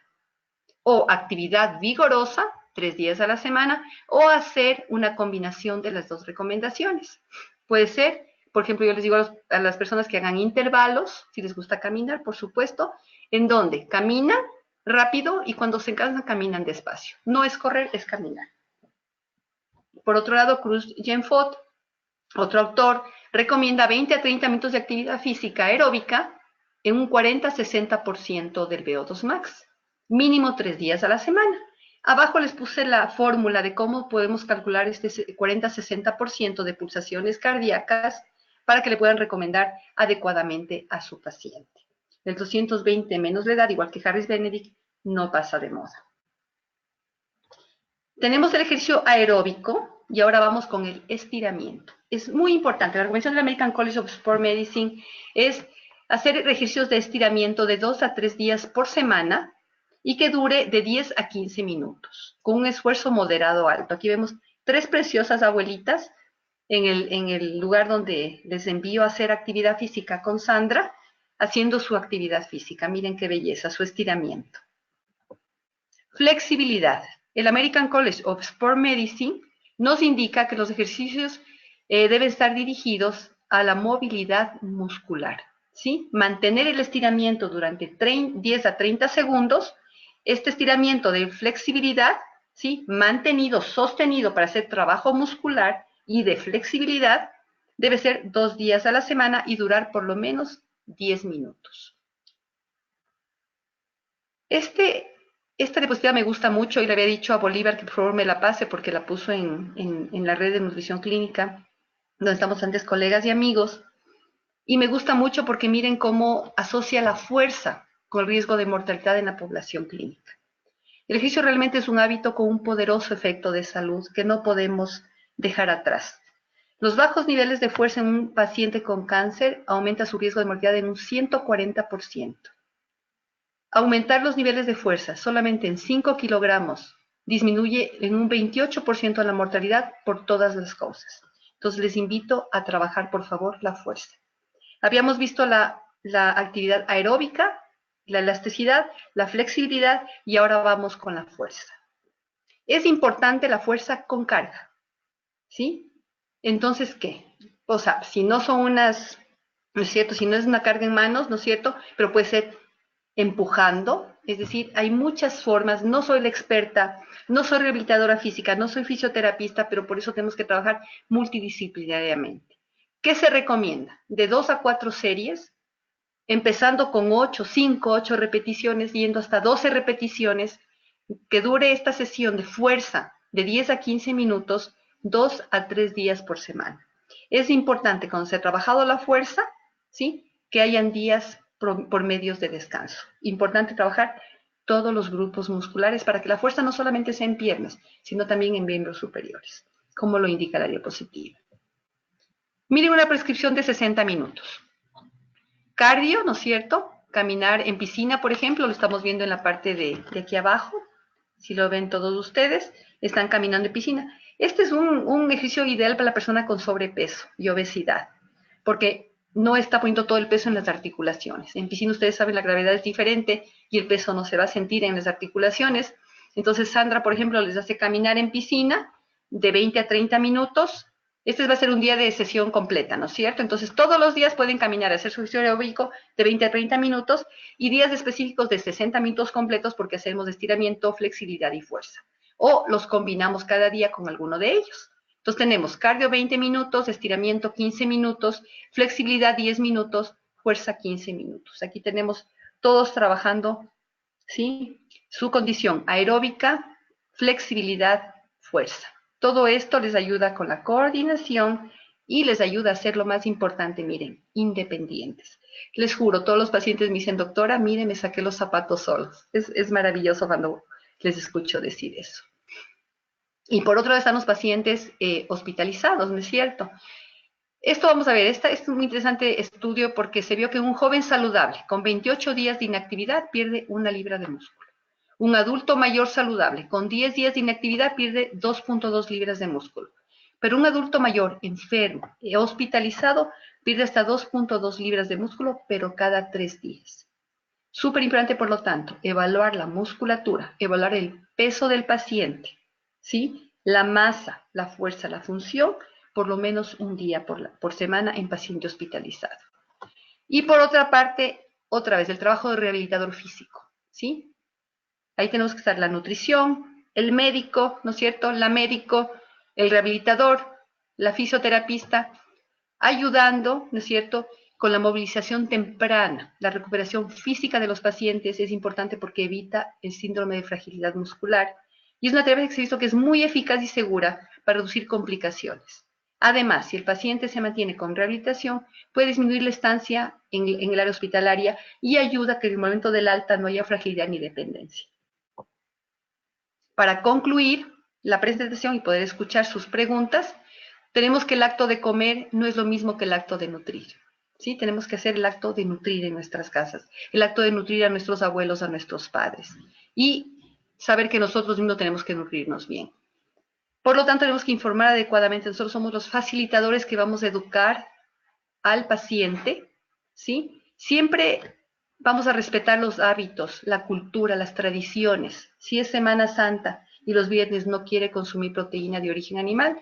[SPEAKER 2] O actividad vigorosa, 3 días a la semana, o hacer una combinación de las dos recomendaciones. Puede ser, por ejemplo, yo les digo a las personas que hagan intervalos, si les gusta caminar, por supuesto, en donde caminan rápido y cuando se cansan caminan despacio. No es correr, es caminar. Por otro lado, Cruz Genfort, otro autor, recomienda 20 a 30 minutos de actividad física aeróbica en un 40-60% del VO2 max, mínimo 3 días a la semana. Abajo les puse la fórmula de cómo podemos calcular este 40-60% de pulsaciones cardíacas para que le puedan recomendar adecuadamente a su paciente. El 220 menos la edad, igual que Harris Benedict, no pasa de moda. Tenemos el ejercicio aeróbico y ahora vamos con el estiramiento. Es muy importante. La recomendación del American College of Sport Medicine es hacer ejercicios de estiramiento de 2 a 3 días por semana y que dure de 10 a 15 minutos, con un esfuerzo moderado alto. Aquí vemos 3 preciosas abuelitas en el lugar donde les envío a hacer actividad física con Sandra, haciendo su actividad física. Miren qué belleza, su estiramiento. Flexibilidad. El American College of Sport Medicine nos indica que los ejercicios deben estar dirigidos a la movilidad muscular, ¿sí? Mantener el estiramiento durante 10 a 30 segundos, este estiramiento de flexibilidad, ¿sí? Mantenido, sostenido para hacer trabajo muscular y de flexibilidad, debe ser 2 días a la semana y durar por lo menos 10 minutos. Esta diapositiva me gusta mucho y le había dicho a Bolívar que por favor me la pase porque la puso en la red de nutrición clínica, donde estamos antes colegas y amigos. Y me gusta mucho porque miren cómo asocia la fuerza con el riesgo de mortalidad en la población clínica. El ejercicio realmente es un hábito con un poderoso efecto de salud que no podemos dejar atrás. Los bajos niveles de fuerza en un paciente con cáncer aumenta su riesgo de mortalidad en un 140%. Aumentar los niveles de fuerza solamente en 5 kilogramos disminuye en un 28% la mortalidad por todas las causas. Entonces les invito a trabajar, por favor, la fuerza. Habíamos visto la actividad aeróbica, la elasticidad, la flexibilidad y ahora vamos con la fuerza. Es importante la fuerza con carga, ¿sí? Entonces, ¿qué? O sea, si no son unas, ¿no es cierto? Si no es una carga en manos, ¿no es cierto? Pero puede ser empujando, es decir, hay muchas formas, no soy la experta, no soy rehabilitadora física, no soy fisioterapista, pero por eso tenemos que trabajar multidisciplinariamente. ¿Qué se recomienda? De 2 a 4 series, empezando con 8, 5, 8 repeticiones, yendo hasta 12 repeticiones, que dure esta sesión de fuerza de 10 a 15 minutos, 2 a 3 días por semana. Es importante cuando se ha trabajado la fuerza, ¿sí?, que hayan días por medios de descanso. Importante trabajar todos los grupos musculares para que la fuerza no solamente sea en piernas, sino también en miembros superiores, como lo indica la diapositiva. Miren una prescripción de 60 minutos. Cardio, ¿no es cierto? Caminar en piscina, por ejemplo, lo estamos viendo en la parte de aquí abajo. Si lo ven todos ustedes, están caminando en piscina. Este es un ejercicio ideal para la persona con sobrepeso y obesidad, porque no está poniendo todo el peso en las articulaciones. En piscina ustedes saben, la gravedad es diferente y el peso no se va a sentir en las articulaciones. Entonces Sandra, por ejemplo, les hace caminar en piscina de 20 a 30 minutos. Este va a ser un día de sesión completa, ¿no es cierto? Entonces todos los días pueden caminar, hacer su ejercicio aeróbico de 20 a 30 minutos y días específicos de 60 minutos completos porque hacemos estiramiento, flexibilidad y fuerza. O los combinamos cada día con alguno de ellos. Entonces tenemos cardio 20 minutos, estiramiento 15 minutos, flexibilidad 10 minutos, fuerza 15 minutos. Aquí tenemos todos trabajando, ¿sí?, su condición aeróbica, flexibilidad, fuerza. Todo esto les ayuda con la coordinación y les ayuda a ser lo más importante, miren, independientes. Les juro, todos los pacientes me dicen, doctora, mire, me saqué los zapatos solos. Es maravilloso cuando les escucho decir eso. Y por otro lado están los pacientes hospitalizados, ¿no es cierto? Esto vamos a ver, este es un muy interesante estudio porque se vio que un joven saludable con 28 días de inactividad pierde 1 libra de músculo. Un adulto mayor saludable con 10 días de inactividad pierde 2.2 libras de músculo. Pero un adulto mayor enfermo y hospitalizado pierde hasta 2.2 libras de músculo, pero cada 3 días. Súper importante, por lo tanto, evaluar la musculatura, evaluar el peso del paciente, ¿sí?, la masa, la fuerza, la función, por lo menos un día por semana en paciente hospitalizado. Y por otra parte, otra vez, el trabajo de rehabilitador físico, ¿sí? Ahí tenemos que estar la nutrición, el médico, ¿no es cierto?, la médico, el rehabilitador, la fisioterapista, ayudando, ¿no es cierto?, con la movilización temprana. La recuperación física de los pacientes es importante porque evita el síndrome de fragilidad muscular y es una terapia que se ha visto que es muy eficaz y segura para reducir complicaciones. Además, si el paciente se mantiene con rehabilitación, puede disminuir la estancia en el área hospitalaria y ayuda a que en el momento del alta no haya fragilidad ni dependencia. Para concluir la presentación y poder escuchar sus preguntas, tenemos que el acto de comer no es lo mismo que el acto de nutrir, ¿sí? Tenemos que hacer el acto de nutrir en nuestras casas, el acto de nutrir a nuestros abuelos, a nuestros padres, y saber que nosotros mismos tenemos que nutrirnos bien. Por lo tanto, tenemos que informar adecuadamente. Nosotros somos los facilitadores que vamos a educar al paciente, ¿sí? Siempre vamos a respetar los hábitos, la cultura, las tradiciones. Si es Semana Santa y los viernes no quiere consumir proteína de origen animal,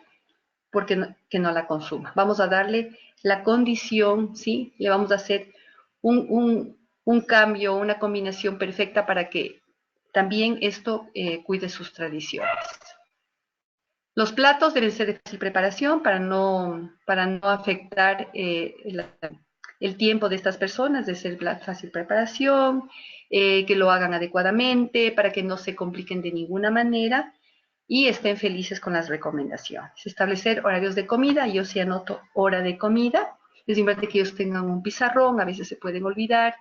[SPEAKER 2] porque no la consuma. Vamos a darle la condición, ¿sí? Le vamos a hacer un cambio, una combinación perfecta para que también esto cuide sus tradiciones. Los platos deben ser de fácil preparación para no afectar el tiempo de estas personas, de ser de fácil preparación, que lo hagan adecuadamente, para que no se compliquen de ninguna manera y estén felices con las recomendaciones. Establecer horarios de comida, yo sí anoto hora de comida, es importante que ellos tengan un pizarrón, a veces se pueden olvidar,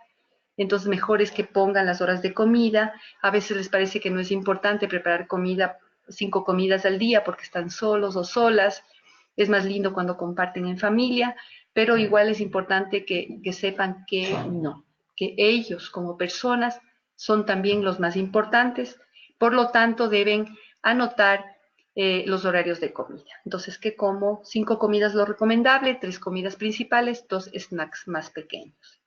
[SPEAKER 2] entonces mejor es que pongan las horas de comida, a veces les parece que no es importante preparar comida, 5 comidas al día porque están solos o solas, es más lindo cuando comparten en familia, pero igual es importante que sepan que no, que ellos como personas son también los más importantes, por lo tanto deben anotar los horarios de comida. Entonces, ¿qué como? 5 comidas lo recomendable, 3 comidas principales, 2 snacks más pequeños.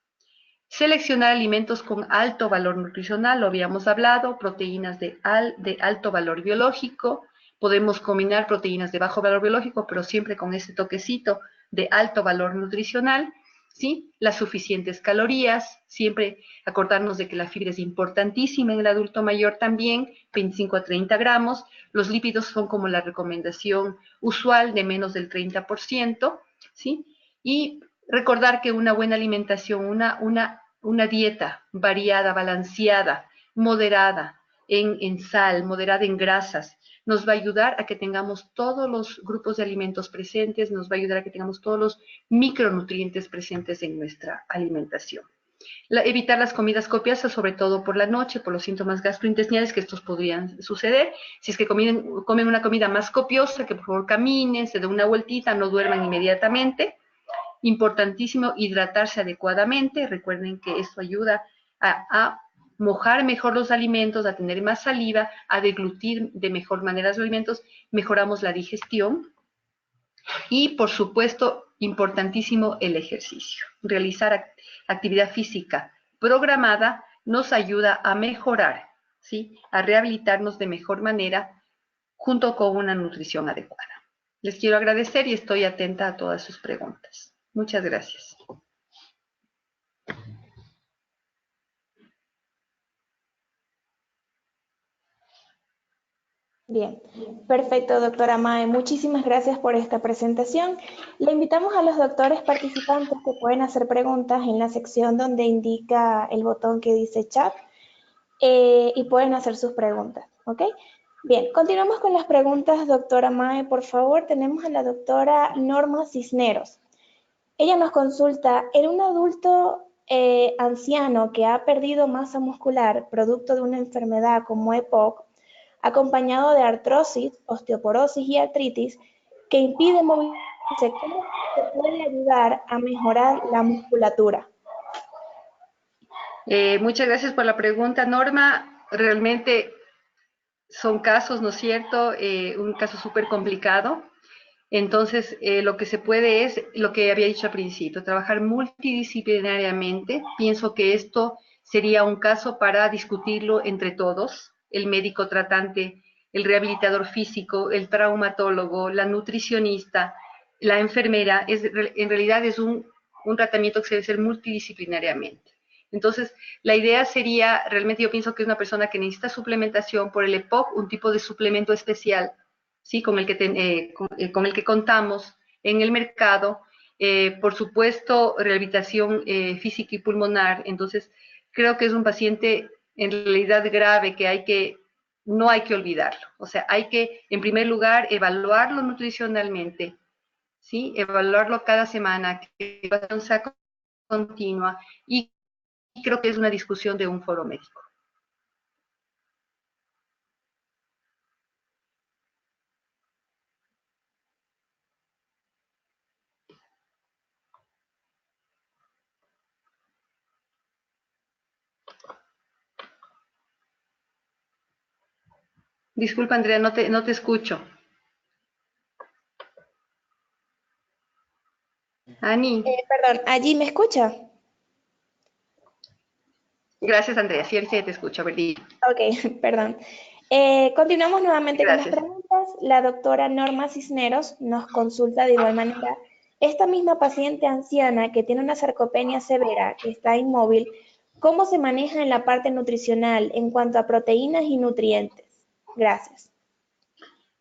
[SPEAKER 2] Seleccionar alimentos con alto valor nutricional, lo habíamos hablado, proteínas de alto valor biológico. Podemos combinar proteínas de bajo valor biológico, pero siempre con ese toquecito de alto valor nutricional, ¿sí? Las suficientes calorías, siempre acordarnos de que la fibra es importantísima en el adulto mayor también, 25 a 30 gramos. Los lípidos son como la recomendación usual de menos del 30%, ¿sí? Y recordar que una buena alimentación, una dieta variada, balanceada, moderada en sal, moderada en grasas, nos va a ayudar a que tengamos todos los grupos de alimentos presentes, nos va a ayudar a que tengamos todos los micronutrientes presentes en nuestra alimentación. Evitar las comidas copiosas, sobre todo por la noche, por los síntomas gastrointestinales que estos podrían suceder. Si es que comen una comida más copiosa, que por favor caminen, se den una vueltita, no duerman inmediatamente. Importantísimo hidratarse adecuadamente. Recuerden que esto ayuda a mojar mejor los alimentos, a tener más saliva, a deglutir de mejor manera los alimentos, mejoramos la digestión. Y, por supuesto, importantísimo el ejercicio. Realizar actividad física programada nos ayuda a mejorar, ¿sí? A rehabilitarnos de mejor manera junto con una nutrición adecuada. Les quiero agradecer y estoy atenta a todas sus preguntas. Muchas gracias.
[SPEAKER 1] Bien, perfecto, doctora Mae. Muchísimas gracias por esta presentación. Le invitamos a los doctores participantes que pueden hacer preguntas en la sección donde indica el botón que dice chat y pueden hacer sus preguntas, ¿ok? Bien, continuamos con las preguntas, doctora Mae. Por favor, tenemos a la doctora Norma Cisneros. Ella nos consulta, en un adulto anciano que ha perdido masa muscular producto de una enfermedad como EPOC, acompañado de artrosis, osteoporosis y artritis, que impide movilizarse, ¿cómo se puede ayudar a mejorar la musculatura?
[SPEAKER 2] Muchas gracias por la pregunta, Norma. Realmente son casos, ¿no es cierto? Un caso súper complicado. Entonces, lo que se puede es lo que había dicho al principio, trabajar multidisciplinariamente. Pienso que esto sería un caso para discutirlo entre todos, el médico tratante, el rehabilitador físico, el traumatólogo, la nutricionista, la enfermera. En realidad es un tratamiento que se debe hacer multidisciplinariamente. Entonces, la idea sería, realmente yo pienso que es una persona que necesita suplementación por el EPOC, un tipo de suplemento especial, ¿sí? Con el que contamos en el mercado. Por supuesto, rehabilitación física y pulmonar. Entonces, creo que es un paciente en realidad grave que no hay que olvidarlo. O sea, hay que, en primer lugar, evaluarlo nutricionalmente, ¿sí? Evaluarlo cada semana, que la evaluación sea continua, y creo que es una discusión de un foro médico. Disculpa, Andrea, no te escucho. Ani.
[SPEAKER 1] Perdón, ¿allí me escucha?
[SPEAKER 2] Gracias, Andrea. Sí, te escucho. A ver,
[SPEAKER 1] Ok, perdón. Continuamos nuevamente con las
[SPEAKER 2] gracias.
[SPEAKER 1] preguntas. La doctora Norma Cisneros nos consulta de igual manera. Esta misma paciente anciana que tiene una sarcopenia severa, que está inmóvil, ¿cómo se maneja en la parte nutricional en cuanto a proteínas y nutrientes? Gracias.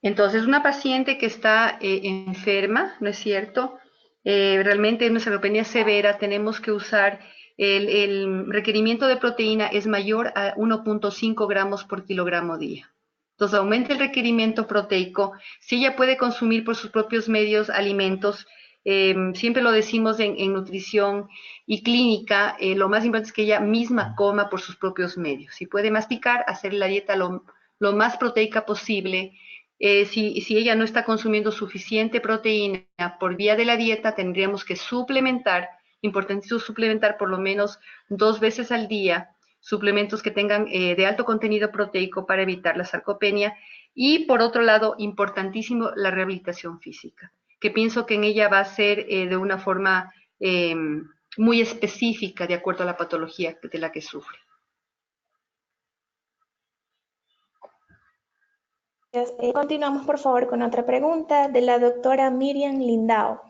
[SPEAKER 2] Entonces, una paciente que está enferma, ¿no es cierto? Realmente en una sarcopenia severa tenemos que usar el requerimiento de proteína es mayor a 1.5 gramos por kilogramo día. Entonces, aumenta el requerimiento proteico. Si ella puede consumir por sus propios medios alimentos, siempre lo decimos en nutrición y clínica, lo más importante es que ella misma coma por sus propios medios. Si puede masticar, hacer la dieta lo más proteica posible. Si ella no está consumiendo suficiente proteína por vía de la dieta, tendríamos que suplementar, importantísimo suplementar por lo menos 2 veces al día, suplementos que tengan de alto contenido proteico para evitar la sarcopenia. Y por otro lado, importantísimo la rehabilitación física, que pienso que en ella va a ser de una forma muy específica de acuerdo a la patología de la que sufre.
[SPEAKER 1] Continuamos, por favor, con otra pregunta de la doctora Miriam Lindao.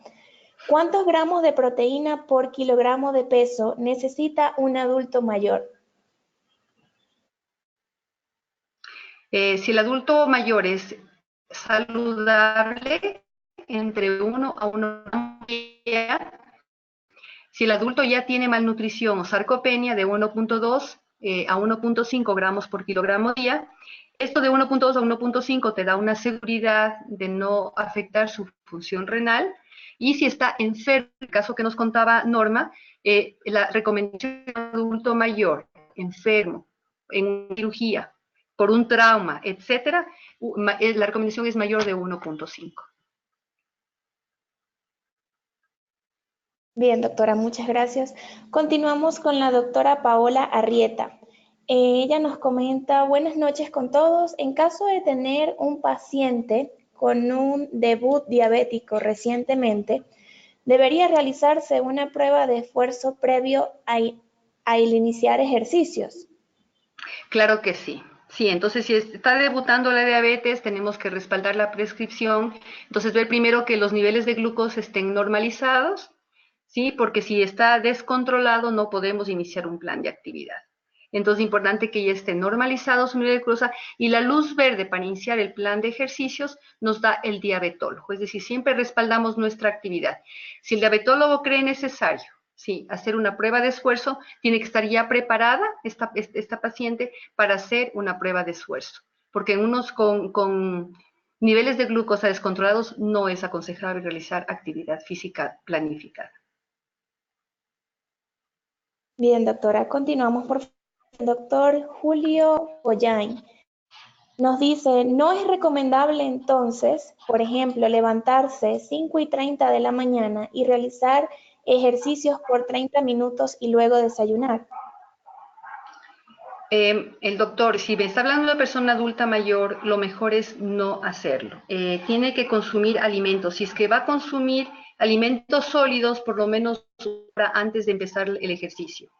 [SPEAKER 1] ¿Cuántos gramos de proteína por kilogramo de peso necesita un adulto mayor?
[SPEAKER 2] Si el adulto mayor es saludable, entre 1 a 1,5. Si el adulto ya tiene malnutrición o sarcopenia de 1,2 a 1,5 gramos por kilogramo día, esto de 1,2 a 1,5 te da una seguridad de no afectar su función renal. Y si está enfermo, el caso que nos contaba Norma, la recomendación de un adulto mayor, enfermo, en cirugía, por un trauma, etcétera, la recomendación es mayor de 1,5.
[SPEAKER 1] Bien, doctora, muchas gracias. Continuamos con la doctora Paola Arrieta. Ella nos comenta, buenas noches con todos. En caso de tener un paciente con un debut diabético recientemente, ¿debería realizarse una prueba de esfuerzo previo a iniciar ejercicios?
[SPEAKER 2] Claro que sí. Sí, entonces si está debutando la diabetes, tenemos que respaldar la prescripción. Entonces ver primero que los niveles de glucosa estén normalizados, ¿sí? Porque si está descontrolado no podemos iniciar un plan de actividad. Entonces es importante que ya esté normalizado su nivel de glucosa, y la luz verde para iniciar el plan de ejercicios nos da el diabetólogo. Es decir, siempre respaldamos nuestra actividad. Si el diabetólogo cree necesario, sí, hacer una prueba de esfuerzo, tiene que estar ya preparada esta paciente para hacer una prueba de esfuerzo, porque en unos con niveles de glucosa descontrolados no es aconsejable realizar actividad física planificada.
[SPEAKER 1] Bien, doctora, continuamos por favor. El doctor Julio Boyain nos dice, ¿no es recomendable entonces, por ejemplo, levantarse 5:30 de la mañana y realizar ejercicios por 30 minutos y luego desayunar?
[SPEAKER 2] El doctor, si me está hablando de una persona adulta mayor, lo mejor es no hacerlo. Tiene que consumir alimentos. Si es que va a consumir alimentos sólidos, por lo menos una hora antes de empezar el ejercicio.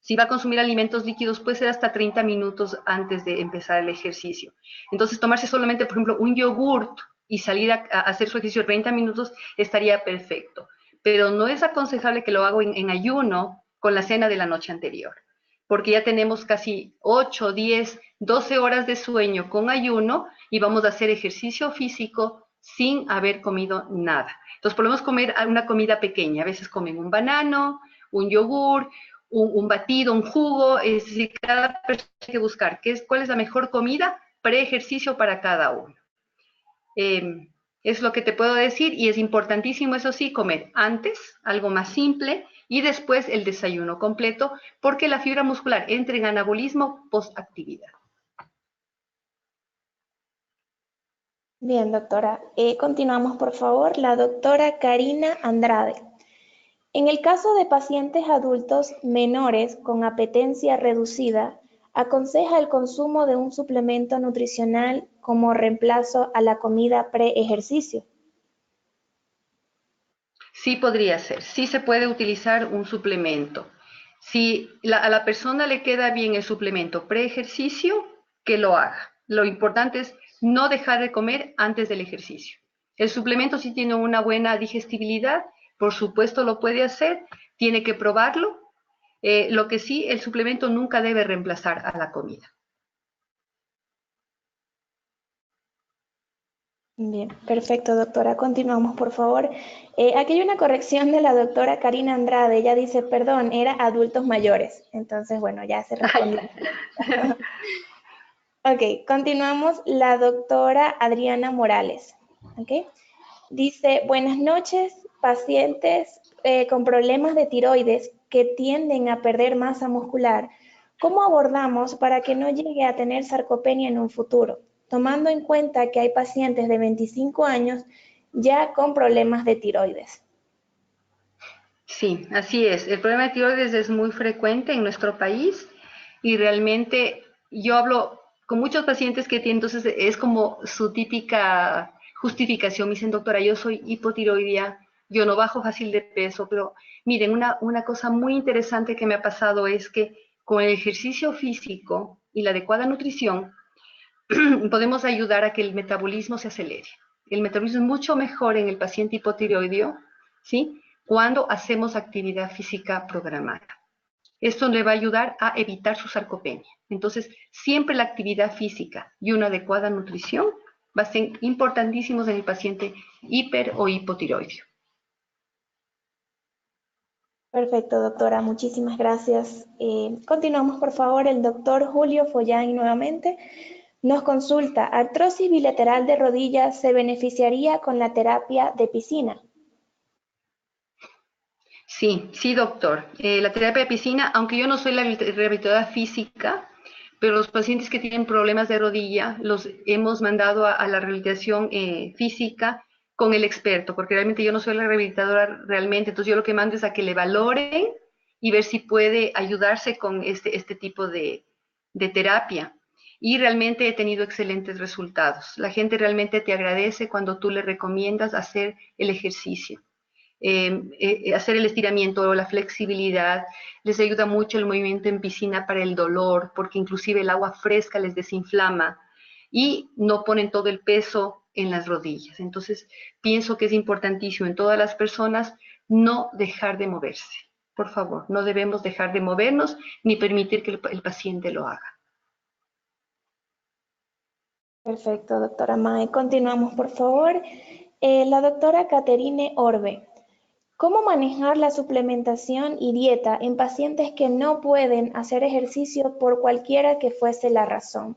[SPEAKER 2] Si va a consumir alimentos líquidos, puede ser hasta 30 minutos antes de empezar el ejercicio. Entonces, tomarse solamente, por ejemplo, un yogurt y salir a hacer su ejercicio 30 minutos estaría perfecto. Pero no es aconsejable que lo haga en ayuno con la cena de la noche anterior, porque ya tenemos casi 8, 10, 12 horas de sueño con ayuno y vamos a hacer ejercicio físico sin haber comido nada. Entonces podemos comer una comida pequeña, a veces comen un banano, un yogur, un batido, un jugo, es decir, cada persona tiene que buscar cuál es la mejor comida pre-ejercicio para cada uno. Es lo que te puedo decir, y es importantísimo, eso sí, comer antes algo más simple y después el desayuno completo, porque la fibra muscular entra en anabolismo post-actividad.
[SPEAKER 1] Bien, doctora. Continuamos, por favor. La doctora Karina Andrade. En el caso de pacientes adultos menores con apetencia reducida, aconseja el consumo de un suplemento nutricional como reemplazo a la comida pre-ejercicio.
[SPEAKER 2] Sí podría ser, sí se puede utilizar un suplemento. Si a la persona le queda bien el suplemento pre-ejercicio, que lo haga. Lo importante es no dejar de comer antes del ejercicio. El suplemento sí tiene una buena digestibilidad, por supuesto lo puede hacer, tiene que probarlo. Lo que sí, el suplemento nunca debe reemplazar a la comida.
[SPEAKER 1] Bien, perfecto, doctora. Continuamos, por favor. Aquí hay una corrección de la doctora Karina Andrade. Ella dice, perdón, era adultos mayores. Entonces, bueno, ya se respondió. Ok, continuamos. La doctora Adriana Morales. Ok. Dice, buenas noches, pacientes con problemas de tiroides que tienden a perder masa muscular. ¿Cómo abordamos para que no llegue a tener sarcopenia en un futuro? Tomando en cuenta que hay pacientes de 25 años ya con problemas de tiroides.
[SPEAKER 2] Sí, así es. El problema de tiroides es muy frecuente en nuestro país, y realmente yo hablo con muchos pacientes que tienen, entonces es como su típica justificación. Me dicen, doctora, yo soy hipotiroidea, yo no bajo fácil de peso, pero miren, una cosa muy interesante que me ha pasado es que con el ejercicio físico y la adecuada nutrición, podemos ayudar a que el metabolismo se acelere. El metabolismo es mucho mejor en el paciente hipotiroideo, ¿sí? Cuando hacemos actividad física programada. Esto le va a ayudar a evitar su sarcopenia. Entonces, siempre la actividad física y una adecuada nutrición va a ser importantísimos en el paciente hiper o hipotiroideo.
[SPEAKER 1] Perfecto, doctora, muchísimas gracias. Continuamos, por favor, el doctor Julio Follán nuevamente. Nos consulta, ¿artrosis bilateral de rodilla se beneficiaría con la terapia de piscina?
[SPEAKER 2] Sí, sí, doctor. La terapia de piscina, aunque yo no soy la rehabilitadora física, pero los pacientes que tienen problemas de rodilla los hemos mandado a la rehabilitación física con el experto, porque realmente yo no soy la rehabilitadora realmente, entonces yo lo que mando es a que le valoren y ver si puede ayudarse con este tipo de terapia. Y realmente he tenido excelentes resultados. La gente realmente te agradece cuando tú le recomiendas hacer el ejercicio. Hacer el estiramiento o la flexibilidad, les ayuda mucho el movimiento en piscina para el dolor, porque inclusive el agua fresca les desinflama y no ponen todo el peso en las rodillas. Entonces, pienso que es importantísimo en todas las personas no dejar de moverse. Por favor, no debemos dejar de movernos ni permitir que el paciente lo haga.
[SPEAKER 1] Perfecto, doctora Mae. Continuamos, por favor. La doctora Caterine Orbe. ¿Cómo manejar la suplementación y dieta en pacientes que no pueden hacer ejercicio por cualquiera que fuese la razón?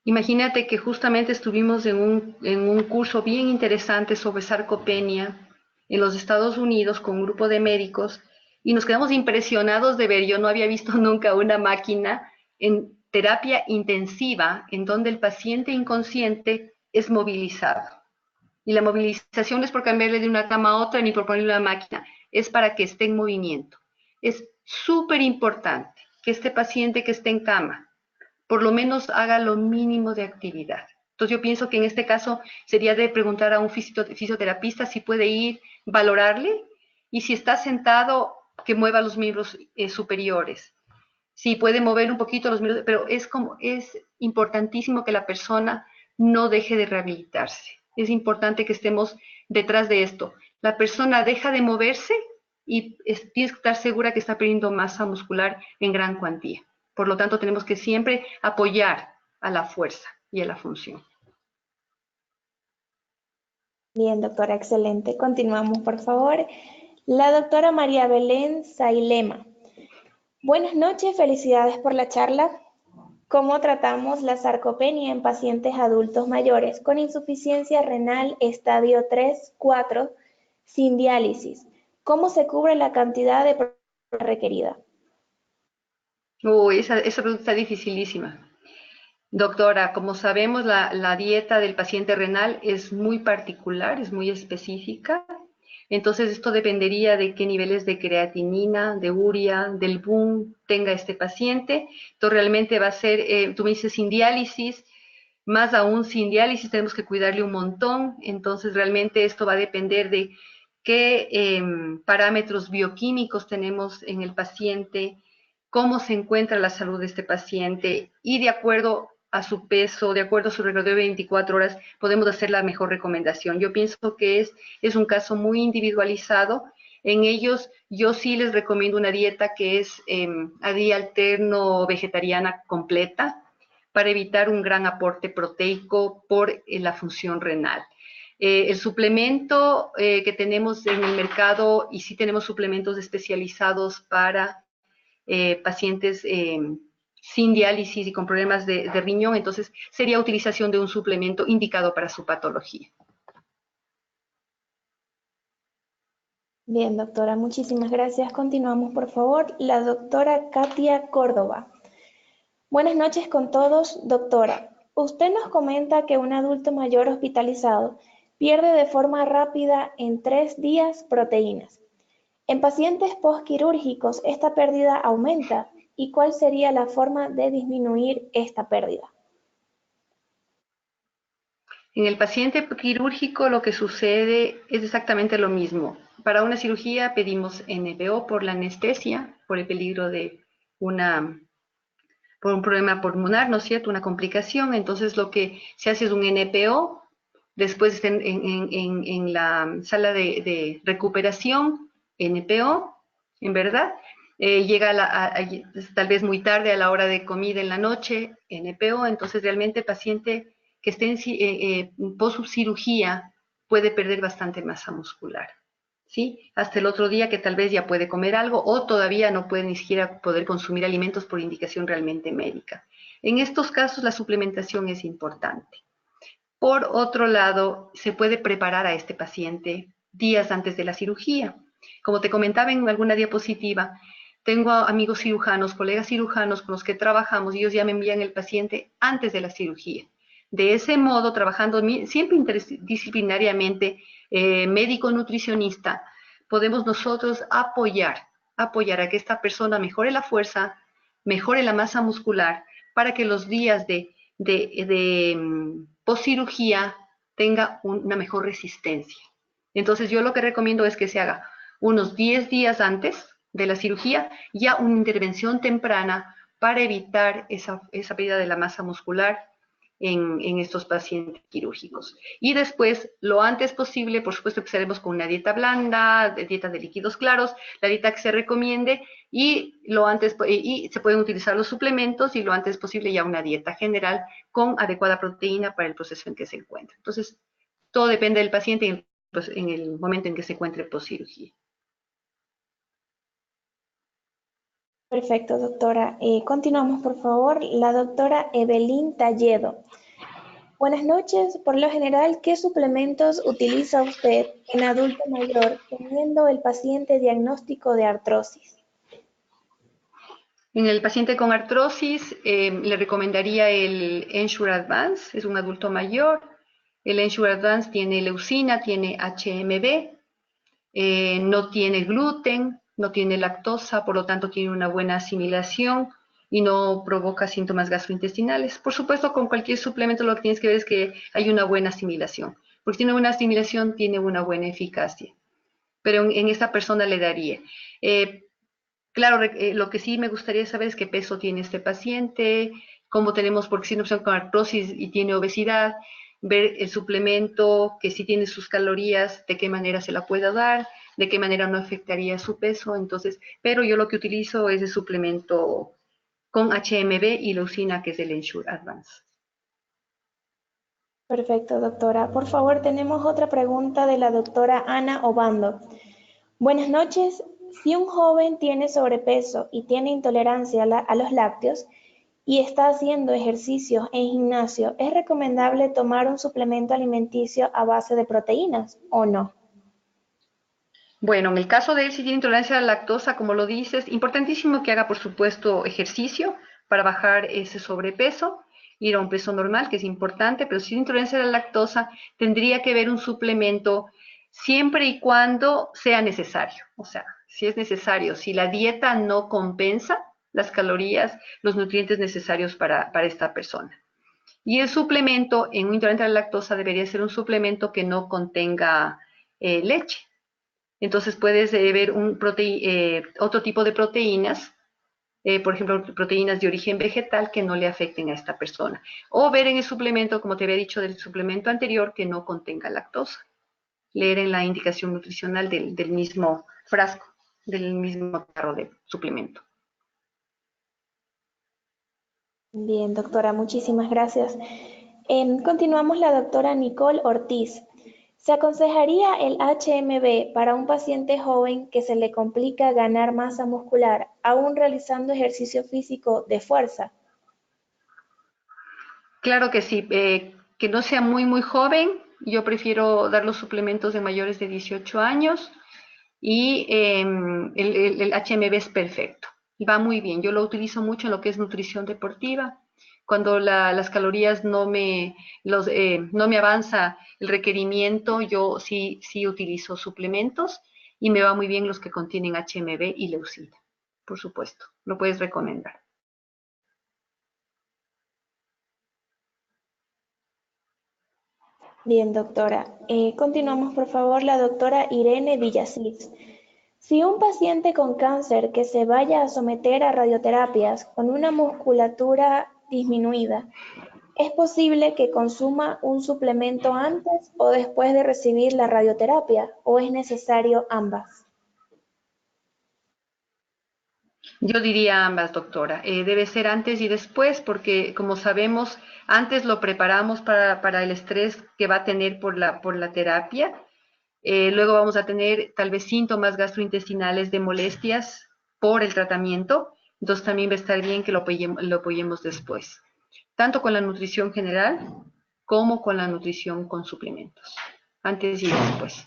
[SPEAKER 2] Imagínate que justamente estuvimos en un curso bien interesante sobre sarcopenia en los Estados Unidos con un grupo de médicos y nos quedamos impresionados de ver, yo no había visto nunca una máquina en terapia intensiva en donde el paciente inconsciente es movilizado. Y la movilización no es por cambiarle de una cama a otra ni por ponerle una máquina, es para que esté en movimiento. Es súper importante que este paciente que esté en cama por lo menos haga lo mínimo de actividad. Entonces yo pienso que en este caso sería de preguntar a un fisioterapeuta si puede ir, valorarle, y si está sentado, que mueva los miembros superiores. Si puede mover un poquito los miembros, pero es importantísimo que la persona no deje de rehabilitarse. Es importante que estemos detrás de esto. La persona deja de moverse y tienes que estar segura que está perdiendo masa muscular en gran cuantía. Por lo tanto, tenemos que siempre apoyar a la fuerza y a la función.
[SPEAKER 1] Bien, doctora, excelente. Continuamos, por favor. La doctora María Belén Sailema. Buenas noches, felicidades por la charla. ¿Cómo tratamos la sarcopenia en pacientes adultos mayores con insuficiencia renal estadio 3-4 sin diálisis? ¿Cómo se cubre la cantidad de requerida?
[SPEAKER 2] Esa pregunta está dificilísima. Doctora, como sabemos, la dieta del paciente renal es muy particular, es muy específica. Entonces, esto dependería de qué niveles de creatinina, de urea, del BUN tenga este paciente. Entonces, realmente va a ser, tú me dices sin diálisis, más aún sin diálisis tenemos que cuidarle un montón. Entonces, realmente esto va a depender de qué parámetros bioquímicos tenemos en el paciente, cómo se encuentra la salud de este paciente y de acuerdo a su peso, de acuerdo a su recorrido de 24 horas, podemos hacer la mejor recomendación. Yo pienso que es un caso muy individualizado. En ellos, yo sí les recomiendo una dieta que es a día alterno vegetariana completa para evitar un gran aporte proteico por la función renal. El suplemento que tenemos en el mercado, y sí tenemos suplementos especializados para pacientes sin diálisis y con problemas de riñón, entonces sería utilización de un suplemento indicado para su patología.
[SPEAKER 1] Bien, doctora, muchísimas gracias. Continuamos, por favor. La doctora Katia Córdoba. Buenas noches con todos, doctora. Usted nos comenta que un adulto mayor hospitalizado pierde de forma rápida en 3 días proteínas. En pacientes postquirúrgicos, esta pérdida aumenta. ¿Y cuál sería la forma de disminuir esta pérdida?
[SPEAKER 2] En el paciente quirúrgico lo que sucede es exactamente lo mismo. Para una cirugía pedimos NPO por la anestesia, por el peligro de por un problema pulmonar, ¿no es cierto? Una complicación. Entonces lo que se hace es un NPO, después en la sala de recuperación, NPO, en verdad. Llega tal vez muy tarde a la hora de comida en la noche, NPO, entonces realmente el paciente que esté en post-cirugía puede perder bastante masa muscular. ¿Sí? Hasta el otro día que tal vez ya puede comer algo o todavía no puede ni siquiera poder consumir alimentos por indicación realmente médica. En estos casos la suplementación es importante. Por otro lado, se puede preparar a este paciente días antes de la cirugía. Como te comentaba en alguna diapositiva, tengo amigos cirujanos, colegas cirujanos con los que trabajamos y ellos ya me envían el paciente antes de la cirugía. De ese modo, trabajando siempre interdisciplinariamente, médico nutricionista, podemos nosotros apoyar a que esta persona mejore la fuerza, mejore la masa muscular, para que los días de postcirugía tenga una mejor resistencia. Entonces yo lo que recomiendo es que se haga unos 10 días antes de la cirugía ya una intervención temprana para evitar esa pérdida de la masa muscular en estos pacientes quirúrgicos. Y después, lo antes posible, por supuesto, empezaremos con una dieta blanda, dieta de líquidos claros, la dieta que se recomiende, y se pueden utilizar los suplementos y lo antes posible ya una dieta general con adecuada proteína para el proceso en que se encuentra. Entonces, todo depende del paciente en el momento en que se encuentre post-cirugía.
[SPEAKER 1] Perfecto, doctora. Continuamos, por favor. La doctora Evelyn Talledo. Buenas noches. Por lo general, ¿qué suplementos utiliza usted en adulto mayor teniendo el paciente diagnóstico de artrosis?
[SPEAKER 2] En el paciente con artrosis, le recomendaría el Ensure Advance, es un adulto mayor. El Ensure Advance tiene leucina, tiene HMB, no tiene gluten, no tiene lactosa, por lo tanto tiene una buena asimilación y no provoca síntomas gastrointestinales. Por supuesto, con cualquier suplemento lo que tienes que ver es que hay una buena asimilación, porque si tiene una asimilación, tiene una buena eficacia. Pero en esta persona le daría. Claro, lo que sí me gustaría saber es qué peso tiene este paciente, cómo tenemos, porque si es una persona con artrosis y tiene obesidad, ver el suplemento, que si tiene sus calorías, de qué manera se la pueda dar, de qué manera no afectaría su peso. Entonces, pero yo lo que utilizo es el suplemento con HMB y leucina, que es el Ensure Advance.
[SPEAKER 1] Perfecto, doctora. Por favor, tenemos otra pregunta de la doctora Ana Obando. Buenas noches. Si un joven tiene sobrepeso y tiene intolerancia a los lácteos y está haciendo ejercicios en gimnasio, ¿es recomendable tomar un suplemento alimenticio a base de proteínas o no?
[SPEAKER 2] Bueno, en el caso de él, si tiene intolerancia a la lactosa, como lo dices, importantísimo que haga, por supuesto, ejercicio para bajar ese sobrepeso, ir a un peso normal, que es importante, pero si tiene intolerancia a la lactosa, tendría que ver un suplemento siempre y cuando sea necesario. O sea, si es necesario, si la dieta no compensa las calorías, los nutrientes necesarios para esta persona. Y el suplemento en un intolerante a la lactosa debería ser un suplemento que no contenga leche. Entonces puedes ver otro tipo de proteínas, por ejemplo, proteínas de origen vegetal que no le afecten a esta persona. O ver en el suplemento, como te había dicho del suplemento anterior, que no contenga lactosa. Leer en la indicación nutricional del mismo frasco, del mismo tarro de suplemento.
[SPEAKER 1] Bien, doctora, muchísimas gracias. Continuamos la doctora Nicole Ortiz. ¿Se aconsejaría el HMB para un paciente joven que se le complica ganar masa muscular aún realizando ejercicio físico de fuerza?
[SPEAKER 2] Claro que sí, que no sea muy joven. Yo prefiero dar los suplementos de mayores de 18 años y el HMB es perfecto y va muy bien. Yo lo utilizo mucho en lo que es nutrición deportiva. Cuando las calorías no me avanza el requerimiento, yo sí utilizo suplementos y me va muy bien los que contienen HMB y leucina. Por supuesto, lo puedes recomendar.
[SPEAKER 1] Bien, doctora. Continuamos, por favor, la doctora Irene Villasís. Si un paciente con cáncer que se vaya a someter a radioterapias con una musculatura disminuida, ¿es posible que consuma un suplemento antes o después de recibir la radioterapia o es necesario ambas?
[SPEAKER 2] Yo diría ambas, doctora. Debe ser antes y después, porque como sabemos, antes lo preparamos para el estrés que va a tener por la terapia. Luego vamos a tener tal vez síntomas gastrointestinales de molestias por el tratamiento. Entonces también va a estar bien que lo apoyemos después, tanto con la nutrición general como con la nutrición con suplementos, antes y después.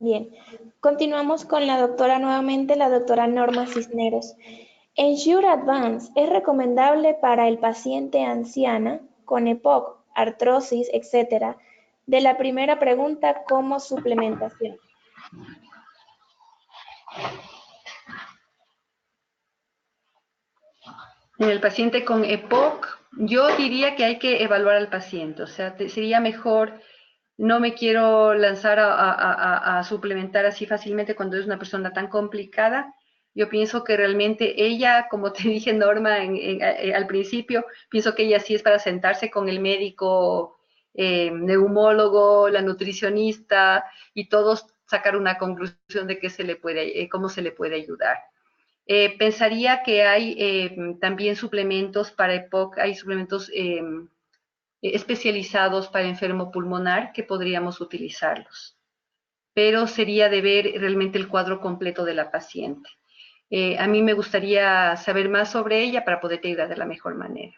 [SPEAKER 1] Bien, continuamos con la doctora nuevamente, la doctora Norma Cisneros. Ensure Advance es recomendable para el paciente anciana con EPOC, artrosis, etcétera. De la primera pregunta, como suplementación.
[SPEAKER 2] En el paciente con EPOC, yo diría que hay que evaluar al paciente, o sea, sería mejor, no me quiero lanzar a suplementar así fácilmente cuando es una persona tan complicada. Yo pienso que realmente ella, como te dije, Norma, al principio, pienso que ella sí es para sentarse con el médico, neumólogo, la nutricionista y todos sacar una conclusión de qué se le puede, cómo se le puede ayudar. Pensaría que hay también suplementos para EPOC, hay suplementos especializados para enfermo pulmonar que podríamos utilizarlos, pero sería de ver realmente el cuadro completo de la paciente. A mí me gustaría saber más sobre ella para poderte ayudar de la mejor manera.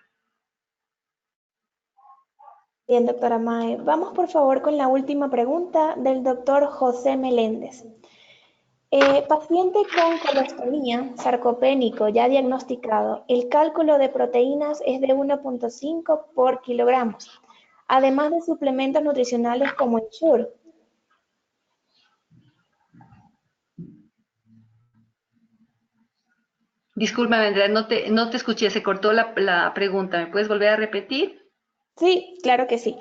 [SPEAKER 1] Bien, doctora Mae. Vamos por favor con la última pregunta del doctor José Meléndez. Paciente con colostomía, sarcopénico ya diagnosticado, el cálculo de proteínas es de 1,5 por kilogramos, además de suplementos nutricionales como Ensure.
[SPEAKER 2] Disculpa, Andrea, no te escuché, se cortó la pregunta. ¿Me puedes volver a repetir?
[SPEAKER 1] Sí, claro que sí.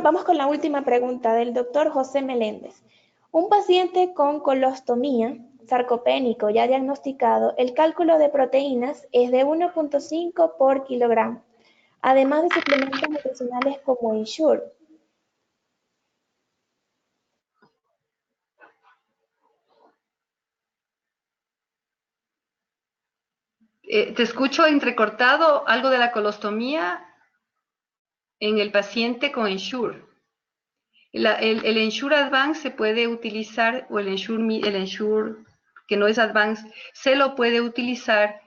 [SPEAKER 1] Vamos con la última pregunta del doctor José Meléndez. Un paciente con colostomía, sarcopénico ya diagnosticado, el cálculo de proteínas es de 1,5 por kilogramo, además de suplementos nutricionales como Ensure.
[SPEAKER 2] Te escucho entrecortado algo de la colostomía en el paciente con Ensure. El Ensure Advance se puede utilizar, o el Ensure que no es Advance, se lo puede utilizar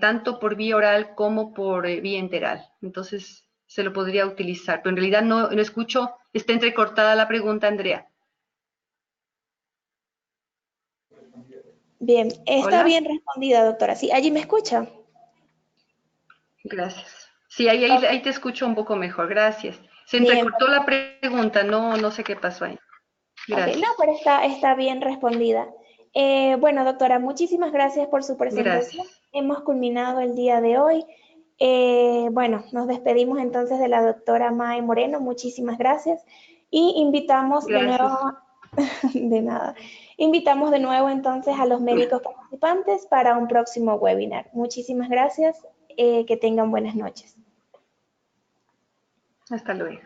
[SPEAKER 2] tanto por vía oral como por vía enteral. Entonces, se lo podría utilizar, pero en realidad no escucho, está entrecortada la pregunta, Andrea.
[SPEAKER 1] Bien, está
[SPEAKER 2] Hola,
[SPEAKER 1] bien respondida, doctora. Sí, allí me escucha.
[SPEAKER 2] gracias. Sí, ahí te escucho un poco mejor, gracias. Se
[SPEAKER 1] Bien,
[SPEAKER 2] entrecortó la pregunta, no sé qué pasó ahí.
[SPEAKER 1] ok, no,
[SPEAKER 2] Gracias,
[SPEAKER 1] pero está bien respondida. Bueno, doctora, muchísimas gracias por su presentación.
[SPEAKER 2] gracias,
[SPEAKER 1] Hemos culminado el día de hoy. Bueno, nos despedimos entonces de la doctora May Moreno. Muchísimas gracias. Y invitamos de nuevo,
[SPEAKER 2] gracias.
[SPEAKER 1] de nada, invitamos de nuevo entonces a los médicos participantes para un próximo webinar. Muchísimas gracias. Que tengan buenas noches.
[SPEAKER 2] Hasta luego.